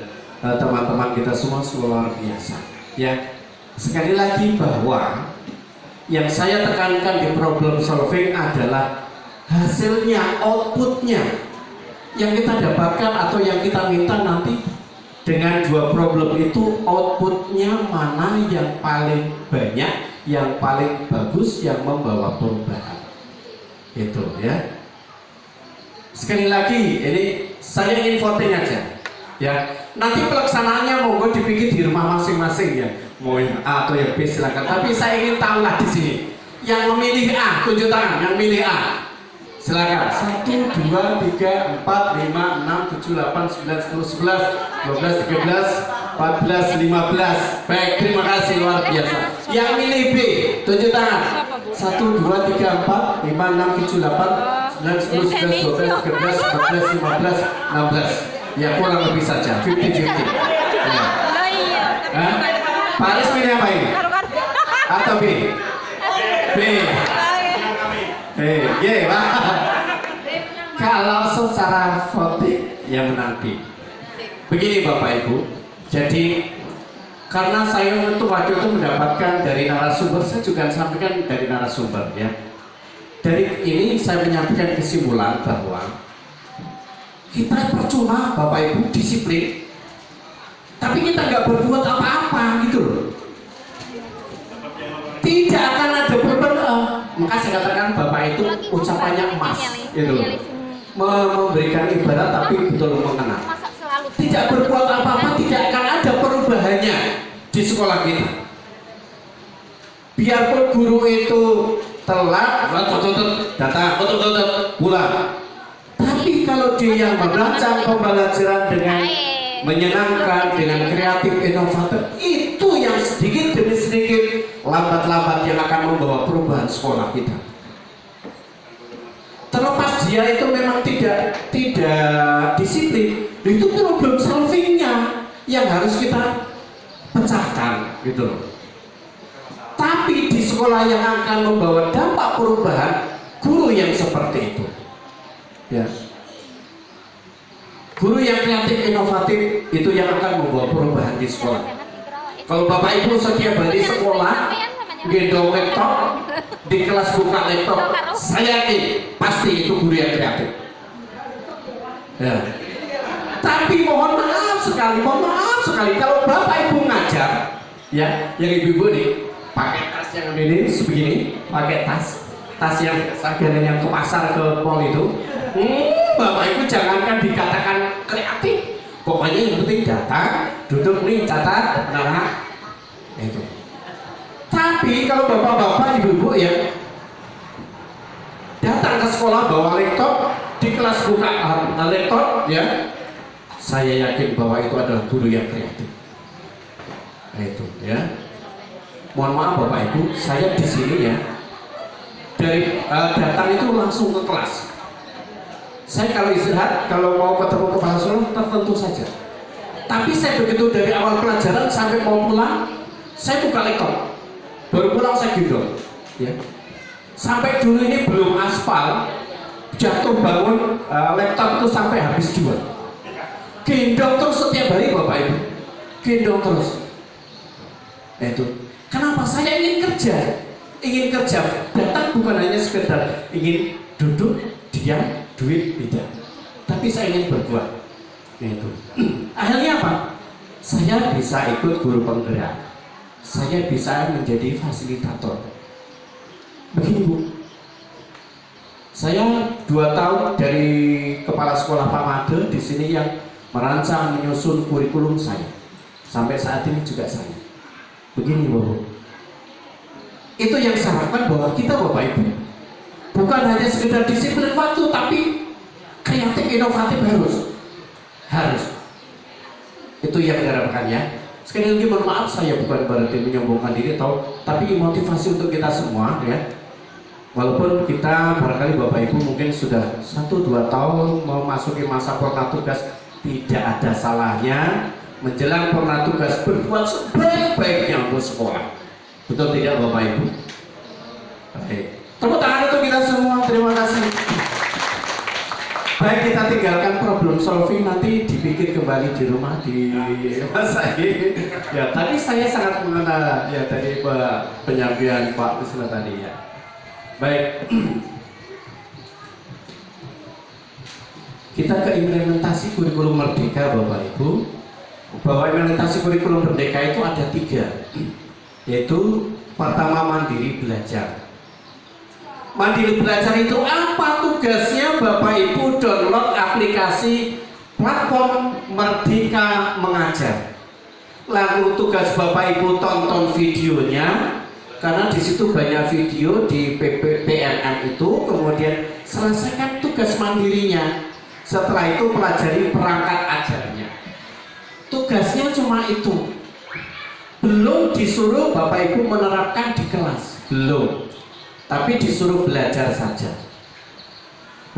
S1: teman-teman kita semua luar biasa. Ya, sekali lagi bahwa yang saya tekankan di problem solving adalah hasilnya, outputnya yang kita dapatkan atau yang kita minta nanti dengan dua problem itu outputnya mana yang paling banyak, yang paling bagus, yang membawa perubahan. Itu ya. Sekali lagi ini saya ingin voting aja ya. Nanti pelaksanaannya monggo dipikir di rumah masing-masing ya. Mau yang A atau yang B silakan. Tapi saya ingin tahu lah di sini. Yang memilih A, tunjuk tangan. Yang milih A, silakan. 1, 2, 3, 4, 5, 6, 7, 8, 9, 10, 11, 12, 13, 14, 15. Baik, terima kasih luar biasa. Yang milih B, tunjuk tangan. 1, 2, 3, 4, 5, 6, 7, 8, 9, 10, 11, 12, 13, 14, 15, 16. Ya kurang lebih saja, 50-50. Ya. Pak Aris milih apa ini? Atau B? B. Y, Pak. Kalau secara voting yang menang B. Begini Bapak Ibu. Jadi karena saya untuk waktu itu mendapatkan dari narasumber, saya juga sampaikan dari narasumber ya. Dari ini saya menyampaikan kesimpulan bahwa kita percuma Bapak Ibu disiplin, tapi kita nggak berbuat apa-apa gitu loh. Tidak akan ada perubahan. Maka saya katakan Bapak itu ucapannya emas, gitu loh. Memberikan ibarat tapi betul mengenal. Tidak berbuat apa-apa tidak akan ada perubahannya di sekolah kita. Biarpun guru itu telat, datang, pulang. Tapi kalau dia yang merancang pembelajaran dengan menyenangkan, dengan kreatif, inovatif, itu yang sedikit demi sedikit, lambat-lambat yang akan membawa perubahan sekolah kita. Terlepas dia itu memang tidak disiplin, itu problem solvingnya yang harus kita pecahkan, gitu loh. Tapi di sekolah yang akan membawa dampak perubahan, guru yang seperti itu, ya, guru yang kreatif inovatif itu yang akan membawa perubahan di sekolah. Kalau bapak ibu setiap hari sekolah gendong laptop, di kelas buka laptop, saya yakin pasti itu guru yang kreatif, ya. Tapi mohon maaf sekali kalau bapak ibu ngajar, ya, yang ibu-ibu nih pakai tas yang ini sebegini, pakai tas yang sarjana yang ke pasar, ke mall itu, bapak ibu jangankan dikatakan kreatif, pokoknya yang penting datang, duduk nih, catat, benar, itu. Tapi kalau bapak-bapak, ibu-ibu ya datang ke sekolah bawa laptop, di kelas buka laptop, ya, saya yakin bahwa itu adalah guru yang kreatif. Nah, itu, ya. Mohon maaf bapak ibu, saya di sini ya dari datang itu langsung ke kelas. Saya kalau istirahat, kalau mau ketemu kepala sekolah tertentu saja. Tapi saya begitu dari awal pelajaran sampai mau pulang, saya buka laptop. Baru pulang saya gendong, ya. Sampai dulu ini belum aspal, jatuh bangun laptop itu sampai habis jual. Gendong terus setiap hari bapak ibu, gendong terus. Nah, itu. Kenapa? Saya ingin kerja. Datang bukan hanya sekedar ingin duduk, diam, duit, tidak. Tapi saya ingin berbuat. Nah, itu. Akhirnya apa? Saya bisa ikut guru penggerak. Saya bisa menjadi fasilitator. Begini Bu, saya 2 tahun dari kepala sekolah Pak Made di sini yang merancang menyusun kurikulum saya. Sampai saat ini juga saya. Begini Bu, itu yang saya harapkan bahwa kita bapak ibu bukan hanya sekedar disiplin waktu, tapi kreatif inovatif harus. Itu yang diharapkan ya. Sekali lagi mohon maaf, saya bukan berarti menyombongkan diri tapi motivasi untuk kita semua ya. Walaupun kita barangkali bapak ibu mungkin sudah 1-2 tahun memasuki masa purna tugas, tidak ada salahnya menjelang purna tugas berbuat sebaik-baiknya untuk sekolah. Betul tidak bapak ibu? Baik. Tepuk tangan untuk kita semua, terima kasih. Baik, kita tinggalkan problem solving, nanti dipikir kembali di rumah di masa ini. Ya, tadi saya sangat mengenal ya tadi penyampaian Pak Wisnu tadi ya. Baik. Kita ke implementasi kurikulum merdeka bapak ibu. Bahwa implementasi kurikulum merdeka itu ada 3, yaitu pertama mandiri belajar. Mandiri belajar itu apa tugasnya? Bapak ibu download aplikasi platform Merdeka Mengajar. Lalu tugas bapak ibu tonton videonya, karena di situ banyak video di PMM itu. Kemudian selesaikan tugas mandirinya. Setelah itu pelajari perangkat ajarnya. Tugasnya cuma itu. Belum disuruh bapak ibu menerapkan di kelas, belum. Tapi disuruh belajar saja.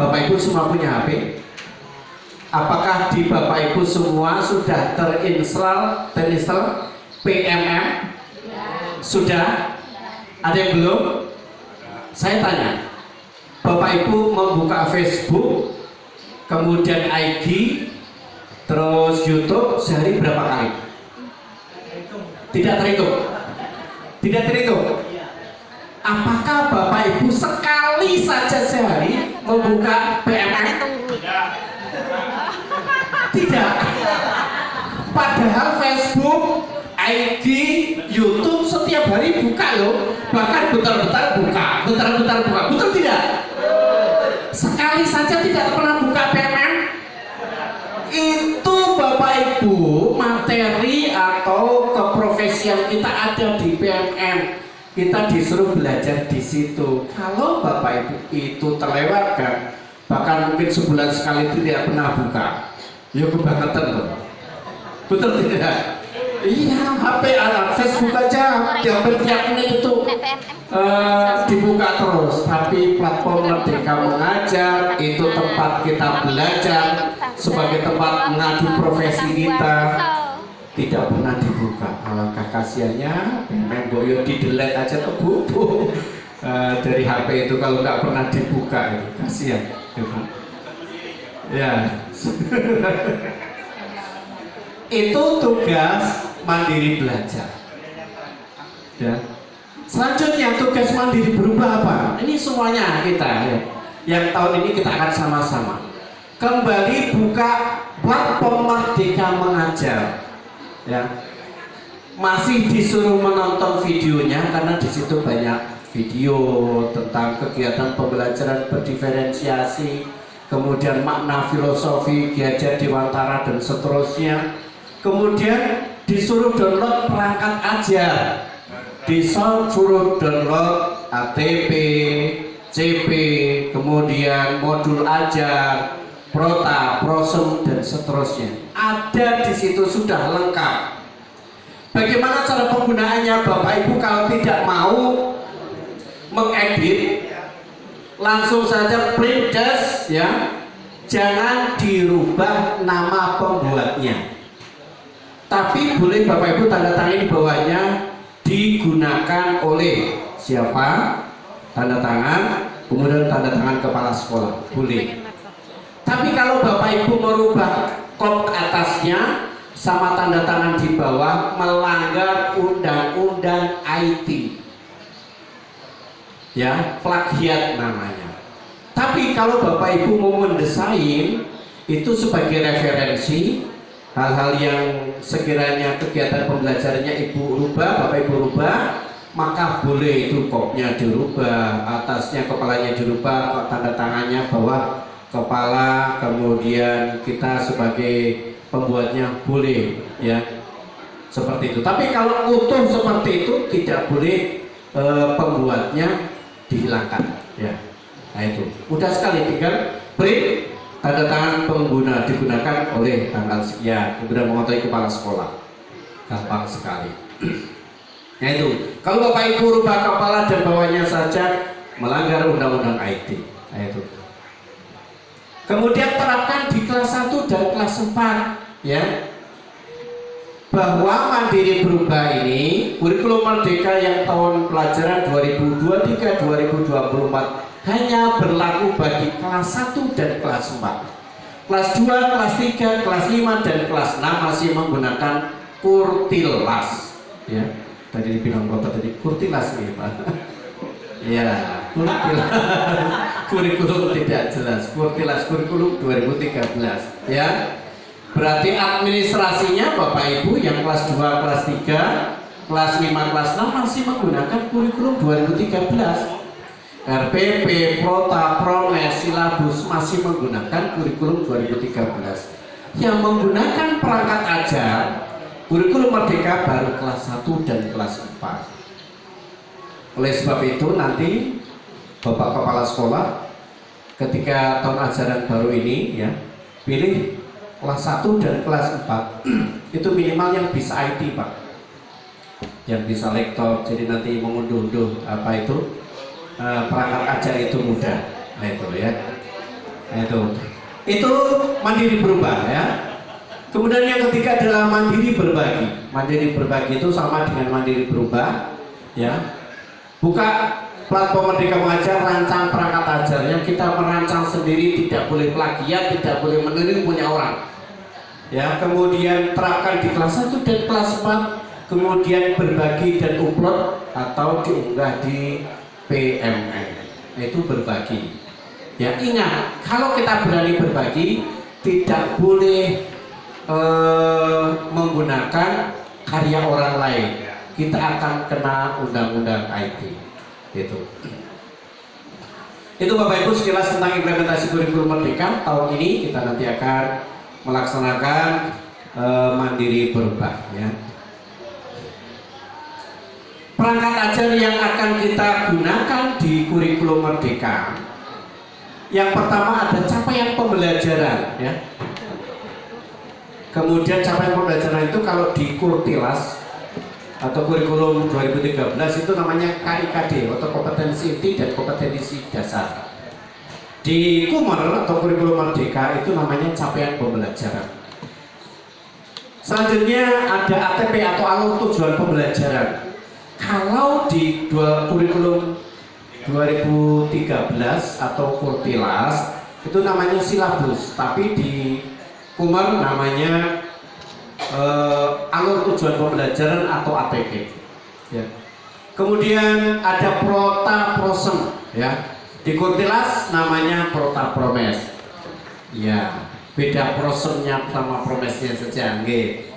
S1: Bapak ibu semua punya HP? Apakah di bapak ibu semua sudah terinstall PMM? Sudah? Ada yang belum? Saya tanya, bapak ibu membuka Facebook, kemudian IG, terus YouTube sehari berapa kali? Tidak terhitung. Tidak terhitung. Apakah bapak ibu sekali saja sehari membuka PMM? Tidak. Padahal Facebook, IG, YouTube setiap hari buka loh. Bahkan bentar-bentar buka. Betul tidak? Sekali saja tidak pernah buka PMM. Itu bapak ibu materi atau keprofesian kita ada di PMM. kita disuruh belajar di situ. Kalau Bapak Ibu itu terlewatkan, bahkan mungkin sebulan sekali itu tidak pernah buka, ya kebangetan loh. Betul tidak? Iya, HP anak Facebook aja tiap menit itu dibuka terus. Tapi platform Merdeka Mengajar itu tempat kita belajar sebagai tempat mengadu profesi kita, tidak pernah dibuka. Alangkah kasihannya, main boyo di delete aja kebubu dari HP itu kalau nggak pernah dibuka, itu kasihan. Ya. Itu tugas mandiri belajar. Ya. Selanjutnya tugas mandiri berubah apa? Ini semuanya kita ya. Yang tahun ini kita akan sama-sama kembali buka platform Merdeka Mengajar. Ya. Masih disuruh menonton videonya karena di situ banyak video tentang kegiatan pembelajaran berdiferensiasi, kemudian makna filosofi Ki Hajar Dewantara dan seterusnya. Kemudian disuruh download perangkat ajar, disuruh download ATP, CP, kemudian modul ajar, Prota, Prosem dan seterusnya. Ada di situ sudah lengkap. Bagaimana cara penggunaannya Bapak Ibu? Kalau tidak mau mengedit, langsung saja print just ya. Jangan dirubah nama pembuatnya. Tapi boleh Bapak Ibu tanda tangan di bawahnya digunakan oleh siapa? Tanda tangan, kemudian tanda tangan kepala sekolah. Boleh. Tapi kalau Bapak Ibu merubah kop atasnya sama tanda tangan di bawah, melanggar undang-undang IT. Ya, plagiat namanya. Tapi kalau Bapak Ibu mau mendesain itu sebagai referensi, hal-hal yang sekiranya kegiatan pembelajarannya Ibu rubah, Bapak Ibu rubah, maka boleh itu kopnya dirubah, atasnya kepalanya dirubah, tanda tangannya bawah kepala, kemudian kita sebagai pembuatnya boleh ya seperti itu. Tapi kalau utuh seperti itu tidak boleh pembuatnya dihilangkan ya. Nah itu mudah sekali, tinggal print tanda tangan pengguna digunakan oleh tanggal sekian, kemudian mengotori kepala sekolah, gampang sekali. Nah itu kalau Bapak Ibu rubah kepala dan bawahnya saja melanggar undang-undang IT. Nah itu. Kemudian terapkan di kelas 1 dan kelas 4 ya, bahwa mandiri berubah ini kurikulum merdeka yang tahun pelajaran 2023-2024 hanya berlaku bagi kelas 1 dan kelas 4. Kelas 2, kelas 3, kelas 5 dan kelas 6 masih menggunakan kurtilas ya. Tadi dibilang Bapak tadi kurtilas nih Pak. Ya, kurtilas. Kurikulum tidak jelas. Kurtilas kurikulum 2013 ya. Berarti administrasinya Bapak Ibu yang kelas 2, kelas 3, kelas 5, kelas 6 masih menggunakan kurikulum 2013. RPP, Prota, Promes, Silabus masih menggunakan kurikulum 2013. Yang menggunakan perangkat ajar kurikulum merdeka baru kelas 1 dan kelas 4. Oleh sebab itu nanti Bapak Kepala Sekolah ketika tahun ajaran baru ini ya, pilih kelas 1 dan kelas 4 itu minimal yang bisa IT Pak, yang bisa laptop, jadi nanti mengunduh-unduh apa itu perangkat ajar itu mudah. Nah itu ya, nah itu mandiri berubah ya. Kemudian yang ketiga adalah mandiri berbagi. Mandiri berbagi itu sama dengan mandiri berubah ya. Buka platform Merdeka Mengajar, rancang perangkat ajarnya, kita merancang sendiri, tidak boleh plagiat, tidak boleh meniru punya orang ya. Kemudian terapkan di kelas 1 dan kelas 4, kemudian berbagi dan upload atau diunggah di PMN, itu berbagi ya. Ingat, kalau kita berani berbagi tidak boleh menggunakan karya orang lain, kita akan kena undang-undang IT. Itu Bapak Ibu sekilas tentang implementasi kurikulum merdeka. Tahun ini kita nanti akan melaksanakan mandiri berubah ya. perangkat ajar yang akan kita gunakan di kurikulum Merdeka. Yang pertama ada capaian pembelajaran, ya. Kemudian capaian pembelajaran itu kalau di Kurtilas atau kurikulum 2013 itu namanya KIKD atau kompetensi inti dan kompetensi dasar. Di Kumer atau kurikulum Merdeka itu namanya capaian pembelajaran. Selanjutnya ada ATP atau alur tujuan pembelajaran. Kalau di kurikulum 2013 atau Kurtilas itu namanya silabus, tapi di Kumer namanya alur tujuan pembelajaran atau ATP. Ya. Kemudian ada prota prosem, ya. Di Kurtilas namanya prota promes. Ya, beda prosemnya sama promesnya saja. Okay.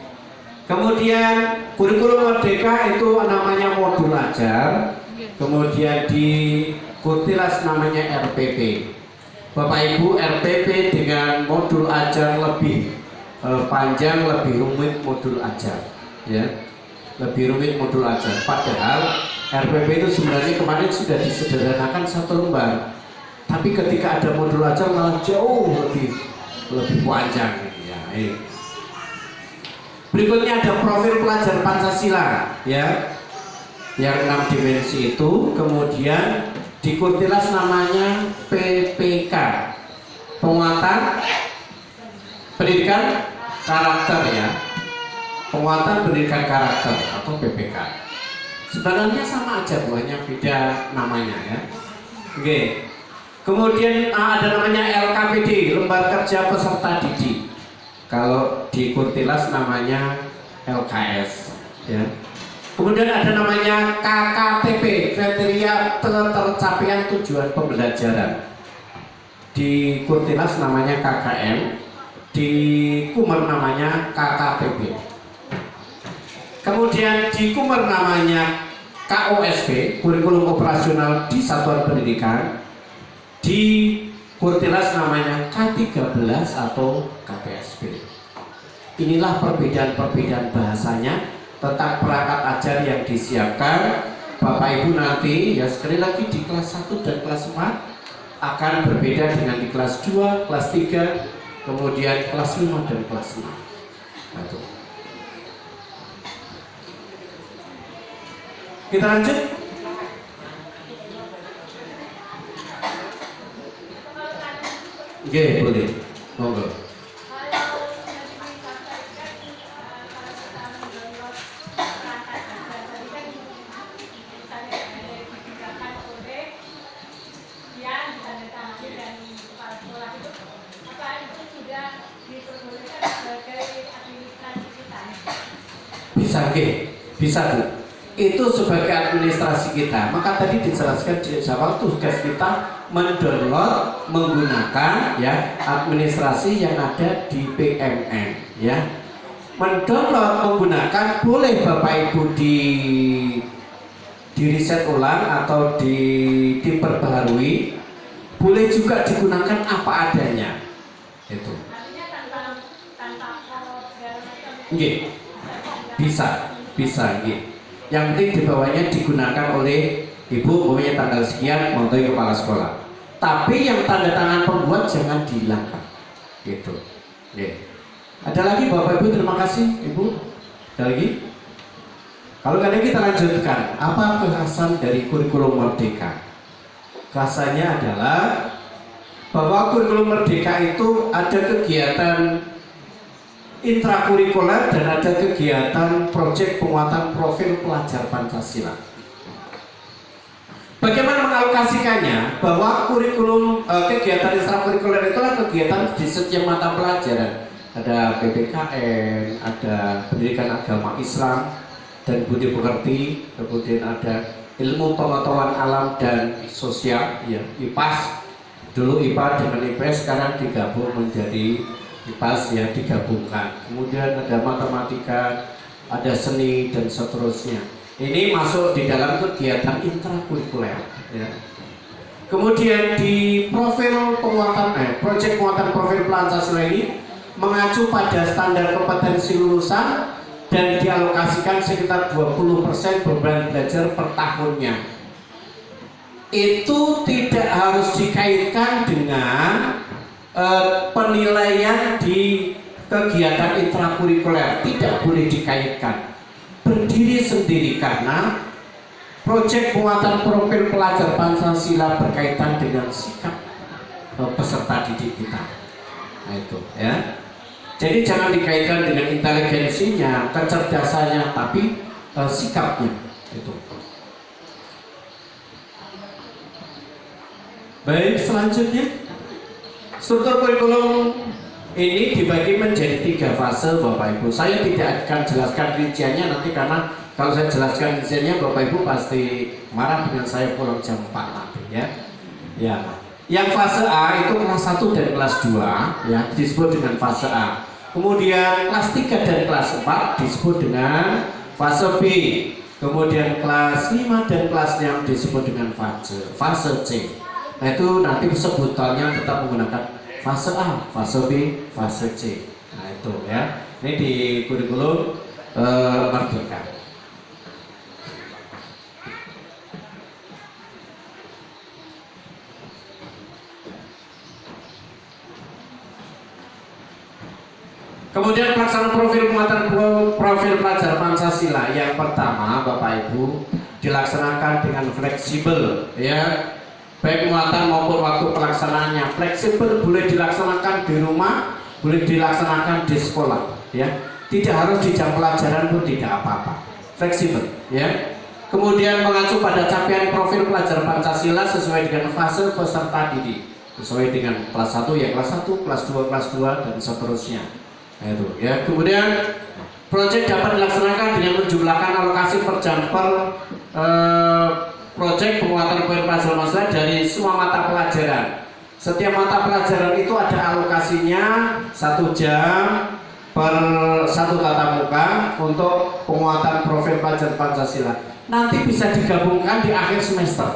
S1: Kemudian kurikulum Merdeka itu namanya modul ajar. Kemudian di Kurtilas namanya RPP. Bapak Ibu, RPP dengan modul ajar lebih panjang, lebih rumit modul ajar, ya, lebih rumit modul ajar. Padahal RPP itu sebenarnya kemarin sudah disederhanakan 1 lembar, tapi ketika ada modul ajar malah jauh lebih panjang, ya. Berikutnya ada profil pelajar Pancasila, ya, yang 6 dimensi itu. Kemudian di Kurtilas namanya PPK, penguatan pendidikan karakter, ya, penguatan pendidikan karakter atau PPK. Sebenarnya sama aja, hanya beda namanya, ya. Oke. Kemudian ada namanya LKPD, lembar kerja peserta didik. Kalau di Kurtilas namanya LKS, ya. Kemudian ada namanya KKTP, kriteria ketercapaian tujuan pembelajaran. Di Kurtilas namanya KKM, di Kumer namanya KKTP. Kemudian di Kumer namanya KOSP, kurikulum operasional di satuan pendidikan. Di Kurtilas namanya K13 atau KPSP. Inilah perbedaan-perbedaan bahasanya tentang perangkat ajar yang disiapkan. Bapak Ibu nanti, ya, sekali lagi di kelas 1 dan kelas 4 akan berbeda dengan di kelas 2, kelas 3, kemudian kelas 5 dan kelas 6. Nah, itu. Kita lanjut. Oke, boleh. Monggo. Bisa, bisa, Bu. Itu sebagai administrasi kita. Maka tadi dijelaskan di awal tugas kita mendownload menggunakan, ya, administrasi yang ada di PMN, ya. Mendownload menggunakan boleh Bapak Ibu di riset ulang atau diperbaharui, boleh juga digunakan apa adanya. Itu. Nggih. Bisa, nggih. Yang penting di bawahnya digunakan oleh Ibu, pokoknya tanggal sekian montoy kepala sekolah. Tapi yang tanda tangan pembuat jangan dihilangkan. Gitu. Nggih. Ada lagi Bapak Ibu, terima kasih Ibu. Ada lagi? Kalau nggak ada kita lanjutkan. Apa kekhasan dari kurikulum Merdeka? Kekhasannya adalah bahwa kurikulum Merdeka itu ada kegiatan intrakurikuler dan ada kegiatan proyek penguatan profil pelajar Pancasila. Bagaimana mengalokasikannya? Bahwa kurikulum kegiatan intrakurikuler itulah kegiatan di setiap mata pelajaran. Ada PPKN, ada pendidikan agama Islam dan budi pekerti, kemudian ada ilmu pengetahuan alam dan sosial, ya, IPAS. Dulu IPA dengan IPS sekarang digabung menjadi IPAS, ya, digabungkan. Kemudian ada matematika, ada seni dan seterusnya. Ini masuk di dalam kegiatan intrakurikuler, ya. Kemudian di profil penguatan, proyek penguatan profil Pancasila ini mengacu pada standar kompetensi lulusan dan dialokasikan sekitar 20% beban belajar per tahunnya. Itu tidak harus dikaitkan dengan penilaian di kegiatan intrakurikuler, tidak boleh dikaitkan, berdiri sendiri karena proyek penguatan profil pelajar Pancasila berkaitan dengan sikap peserta didik kita. Nah itu ya. Jadi jangan dikaitkan dengan inteligensinya, kecerdasannya, tapi sikapnya itu. Baik, selanjutnya struktur kurikulum ini dibagi menjadi 3 fase Bapak Ibu. Saya tidak akan jelaskan rinciannya nanti, karena kalau saya jelaskan rinciannya Bapak Ibu pasti marah dengan saya pulang jam 4 nanti ya. Ya. Yang fase A itu kelas 1 dan kelas 2 ya, disebut dengan fase A. Kemudian kelas 3 dan kelas 4 disebut dengan fase B. Kemudian kelas 5 dan kelas 6 disebut dengan fase C. Nah itu nanti sebutannya tetap menggunakan fase A, fase B, fase C. Nah itu ya. Ini di kurikulum Merdeka. Kemudian pelaksanaan profil penguatan profil pelajar Pancasila yang pertama Bapak Ibu dilaksanakan dengan fleksibel ya. Baik muatan maupun waktu pelaksanaannya fleksibel, boleh dilaksanakan di rumah, boleh dilaksanakan di sekolah ya. Tidak harus di jam pelajaran pun tidak apa-apa, fleksibel ya. Kemudian mengacu pada capaian profil pelajar Pancasila sesuai dengan fase peserta didik, sesuai dengan kelas 1 ya kelas 1, kelas 2 kelas 2 dan seterusnya. Nah, itu ya. Kemudian proyek dapat dilaksanakan dengan menjumlahkan alokasi per jam per proyek penguatan profil pelajar Pancasila dari semua mata pelajaran. Setiap mata pelajaran itu ada alokasinya 1 jam per 1 tatap muka untuk penguatan profil pelajar Pancasila. Nanti bisa digabungkan di akhir semester,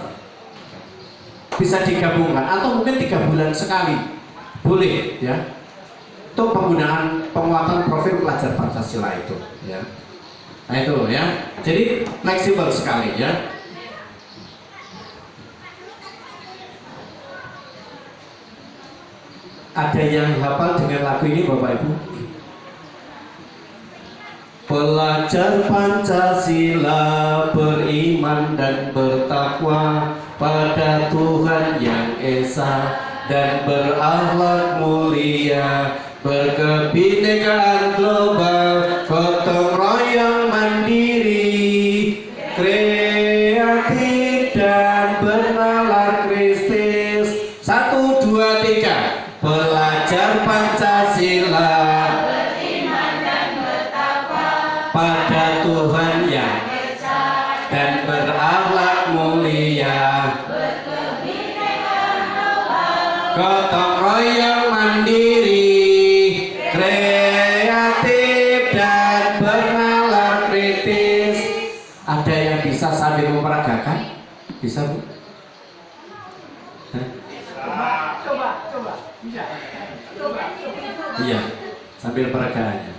S1: bisa digabungkan atau mungkin 3 bulan sekali, boleh ya, untuk penggunaan penguatan profil pelajar Pancasila itu ya. Nah itu ya, jadi fleksibel sekali ya. Ada yang hafal dengan lagu ini Bapak Ibu? Pelajar Pancasila beriman dan bertakwa pada Tuhan yang Esa dan berakhlak mulia, berkebinekaan global, gotong royong mandiri, kreatif dan bernalar Kristus. 1, 2, 3. Pelajar Pancasila beriman dan bertakwa pada Tuhan yang Esa dan berakhlak mulia, berkebinekaan global, gotong royong mandiri, kreatif dan bernalar kritis. Ada yang bisa sambil memperagakan? Bisa Bu?
S8: Coba. Bisa. Coba.
S1: Iya, sambil peragaannya.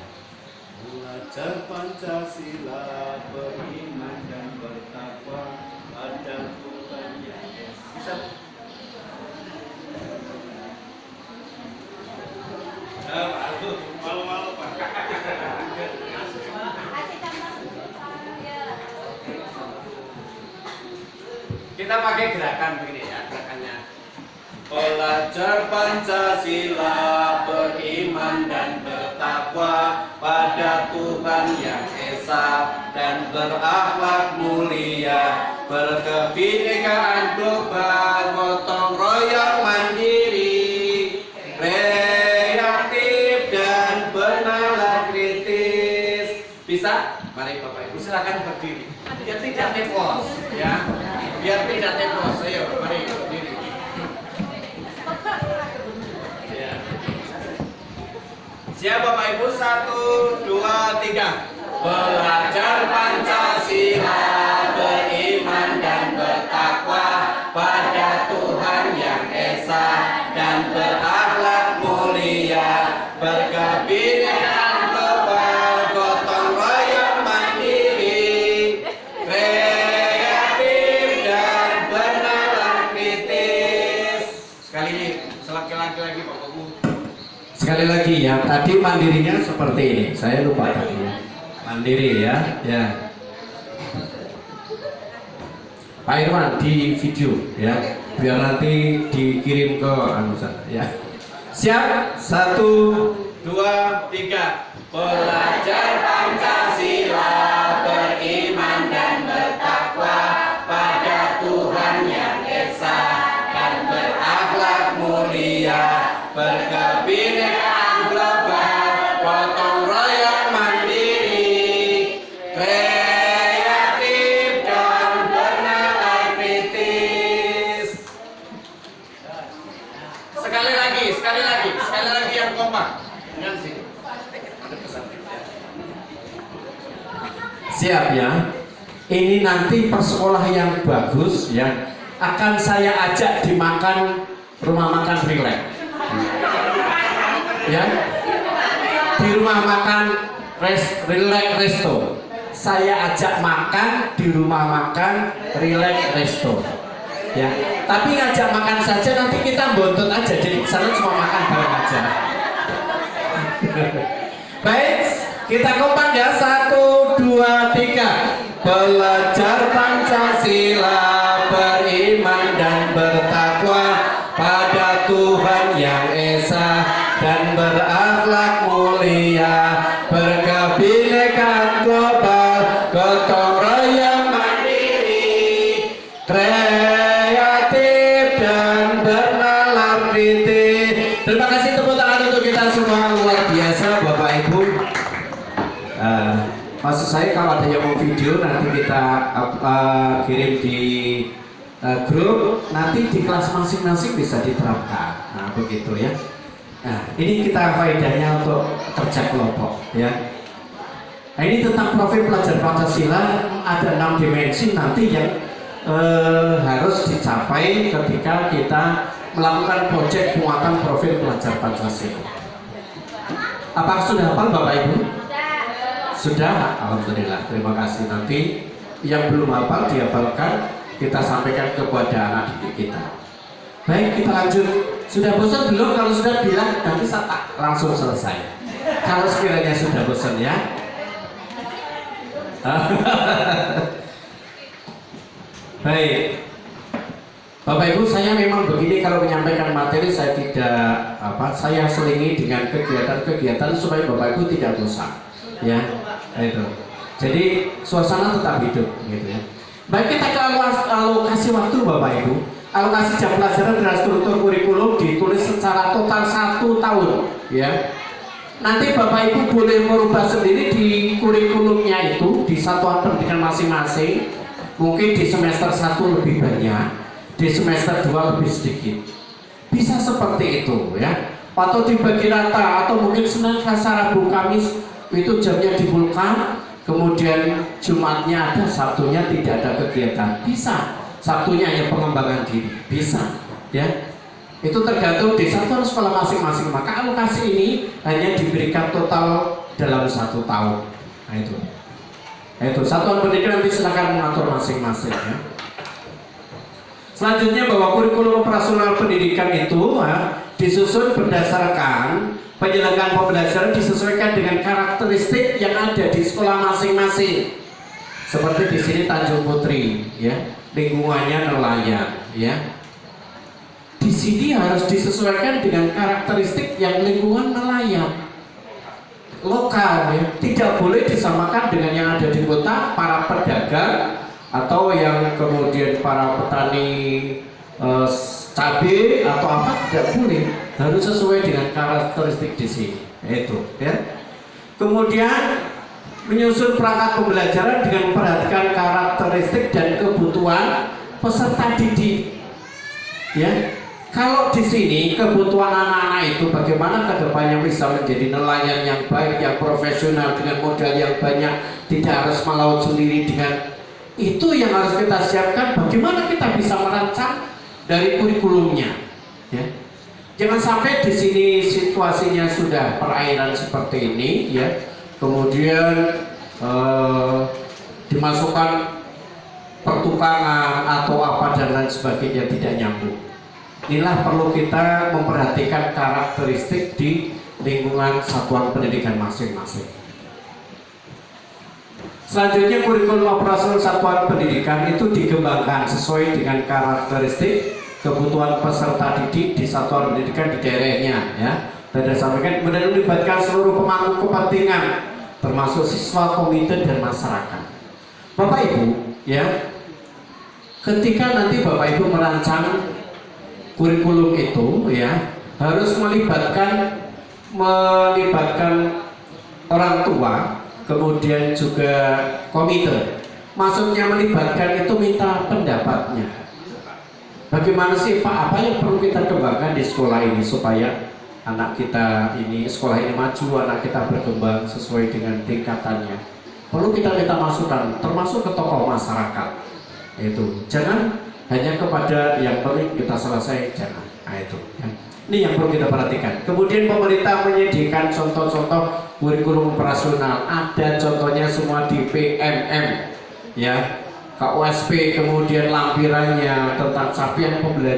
S7: Belajar Pancasila beriman dan bertakwa pada Tuhan yang Esa. Bisa. Malu-malu Pak.
S1: Kita pakai gerakan begini ya, gerakannya. Pelajar Pancasila beriman dan bertakwa pada Tuhan yang Esa dan berakhlak mulia, berkebinekaan global, gotong royong mandiri, kreatif dan bernalar kritis. Bisa? Mari Bapak Ibu silakan berdiri. Biar tidak tepos ya. Biar tidak tepos. Ayo, mari berdiri. Siap Bapak Ibu, 1, 2, 3. Belajar Pancasila beriman dan bertakwa pada Tuhan yang Esa dan berakhlak mulia, berkebinekaan global, gotong royong sekali lagi ya, tadi mandirinya seperti ini, saya lupa tadi ya. Mandiri ya, ya. Pak Irwan di video ya, biar nanti dikirim ke ya. Siap? 1, 2, 3. Belajar Pancasila, beriman dan bertakwa pada Tuhan yang Esa dan berakhlak mulia, berkebinekaan global, gotong royong mandiri, kreatif dan bernalar kritis. Sekali lagi yang kompak. Dengan sini. Siap ya. Ini nanti persekolah yang bagus ya, akan saya ajak dimakan rumah makan Relax. Ya. Di rumah makan Relax Resto. Saya ajak makan di rumah makan Relax Resto. Ya. Tapi ngajak makan saja, nanti kita bontot aja, jadi sana cuma makan bareng aja. Baik, kita kompak ya. 1, 2, 3. Belajar Pancasila, beriman dan bertakwa pada Tuhan yang Esa dan berakhlak mulia, berkebinekaan global, gotong royong mandiri, kreatif dan bernalar kritis. Terima kasih, tepuk tangan untuk kita semua, luar biasa Bapak Ibu. Maksud saya kalau ada yang mau video nanti kita kirim di grup, nanti di kelas masing-masing bisa diterapkan. Nah begitu ya. Nah ini kita faedahnya untuk kerja kelompok ya. Nah ini tentang profil pelajar Pancasila, ada 6 dimensi nanti yang harus dicapai ketika kita melakukan proyek penguatan profil pelajar Pancasila. Apakah sudah hafal Bapak Ibu? Sudah? Alhamdulillah, terima kasih. Nanti yang belum hafal dihafalkan, kita sampaikan kepada anak didik kita. Baik, kita lanjut. Sudah bosan belum? Kalau sudah bilang, nanti saya langsung selesai. Kalau sekiranya sudah bosan ya. Baik, Bapak Ibu, saya memang begini kalau menyampaikan materi, saya tidak saya selingi dengan kegiatan-kegiatan supaya Bapak Ibu tidak bosan. Ya, itu. Jadi suasana tetap hidup, gitu ya. Baik, kita ke alokasi waktu Bapak Ibu. Alokasi jam pelajaran dan struktur kurikulum ditulis secara total 1 tahun, ya. Nanti Bapak Ibu boleh merubah sendiri di kurikulumnya itu di satuan pendidikan masing-masing. Mungkin di semester 1 lebih banyak, di semester 2 lebih sedikit. Bisa seperti itu, ya. Atau dibagi rata, atau mungkin Senin, Selasa, Rabu, Kamis itu jamnya dibulkan, kemudian Jumatnya ada, Sabtunya tidak ada kegiatan, bisa. Sabtunya hanya pengembangan diri, bisa, ya. Itu tergantung di satuan sekolah masing-masing. Maka alokasi ini hanya diberikan total dalam 1 tahun. Nah itu satuan pendidikan nanti silakan mengatur masing-masing, ya. Selanjutnya bahwa kurikulum operasional pendidikan itu disusun berdasarkan penyelenggaraan pembelajaran disesuaikan dengan karakteristik yang ada di sekolah masing-masing. Seperti di sini Tanjung Putri, ya, lingkungannya nelayan, ya. Di sini harus disesuaikan dengan karakteristik yang lingkungan nelayan, lokal, ya. Tidak boleh disamakan dengan yang ada di kota, para pedagang atau yang kemudian para petani cabai atau apa, tidak boleh, harus sesuai dengan karakteristik di sini, itu ya. Kemudian menyusun perangkat pembelajaran dengan memperhatikan karakteristik dan kebutuhan peserta didik, ya. Kalau di sini kebutuhan anak-anak itu bagaimana kedepannya bisa menjadi nelayan yang baik, yang profesional dengan modal yang banyak, tidak harus melaut sendiri, dengan itu yang harus kita siapkan. Bagaimana kita bisa merancang dari kurikulumnya, ya. Jangan sampai di sini situasinya sudah perairan seperti ini, ya, kemudian dimasukkan pertukangan atau apa dan lain sebagainya, tidak nyambung. Inilah perlu kita memperhatikan karakteristik di lingkungan satuan pendidikan masing-masing. Selanjutnya kurikulum operasional satuan pendidikan itu dikembangkan sesuai dengan karakteristik kebutuhan peserta didik di satuan pendidikan di daerahnya, ya. Dan disampaikan kemudian melibatkan seluruh pemangku kepentingan termasuk siswa, komite dan masyarakat. Bapak Ibu, ya, ketika nanti Bapak Ibu merancang kurikulum itu, ya, harus melibatkan orang tua, kemudian juga komite. Maksudnya melibatkan itu minta pendapatnya. Bagaimana sih Pak, apa yang perlu kita kembangkan di sekolah ini supaya anak kita ini, sekolah ini maju, anak kita berkembang sesuai dengan tingkatannya. Perlu kita minta masukan, termasuk ke tokoh masyarakat. Itu jangan hanya kepada yang penting kita selesai, jangan. Nah, itu ya. Ini yang perlu kita perhatikan. Kemudian pemerintah menyediakan contoh-contoh kurikulum operasional. Ada contohnya semua di PMM, ya, KUSP, kemudian lampirannya tentang capaian pembelajaran.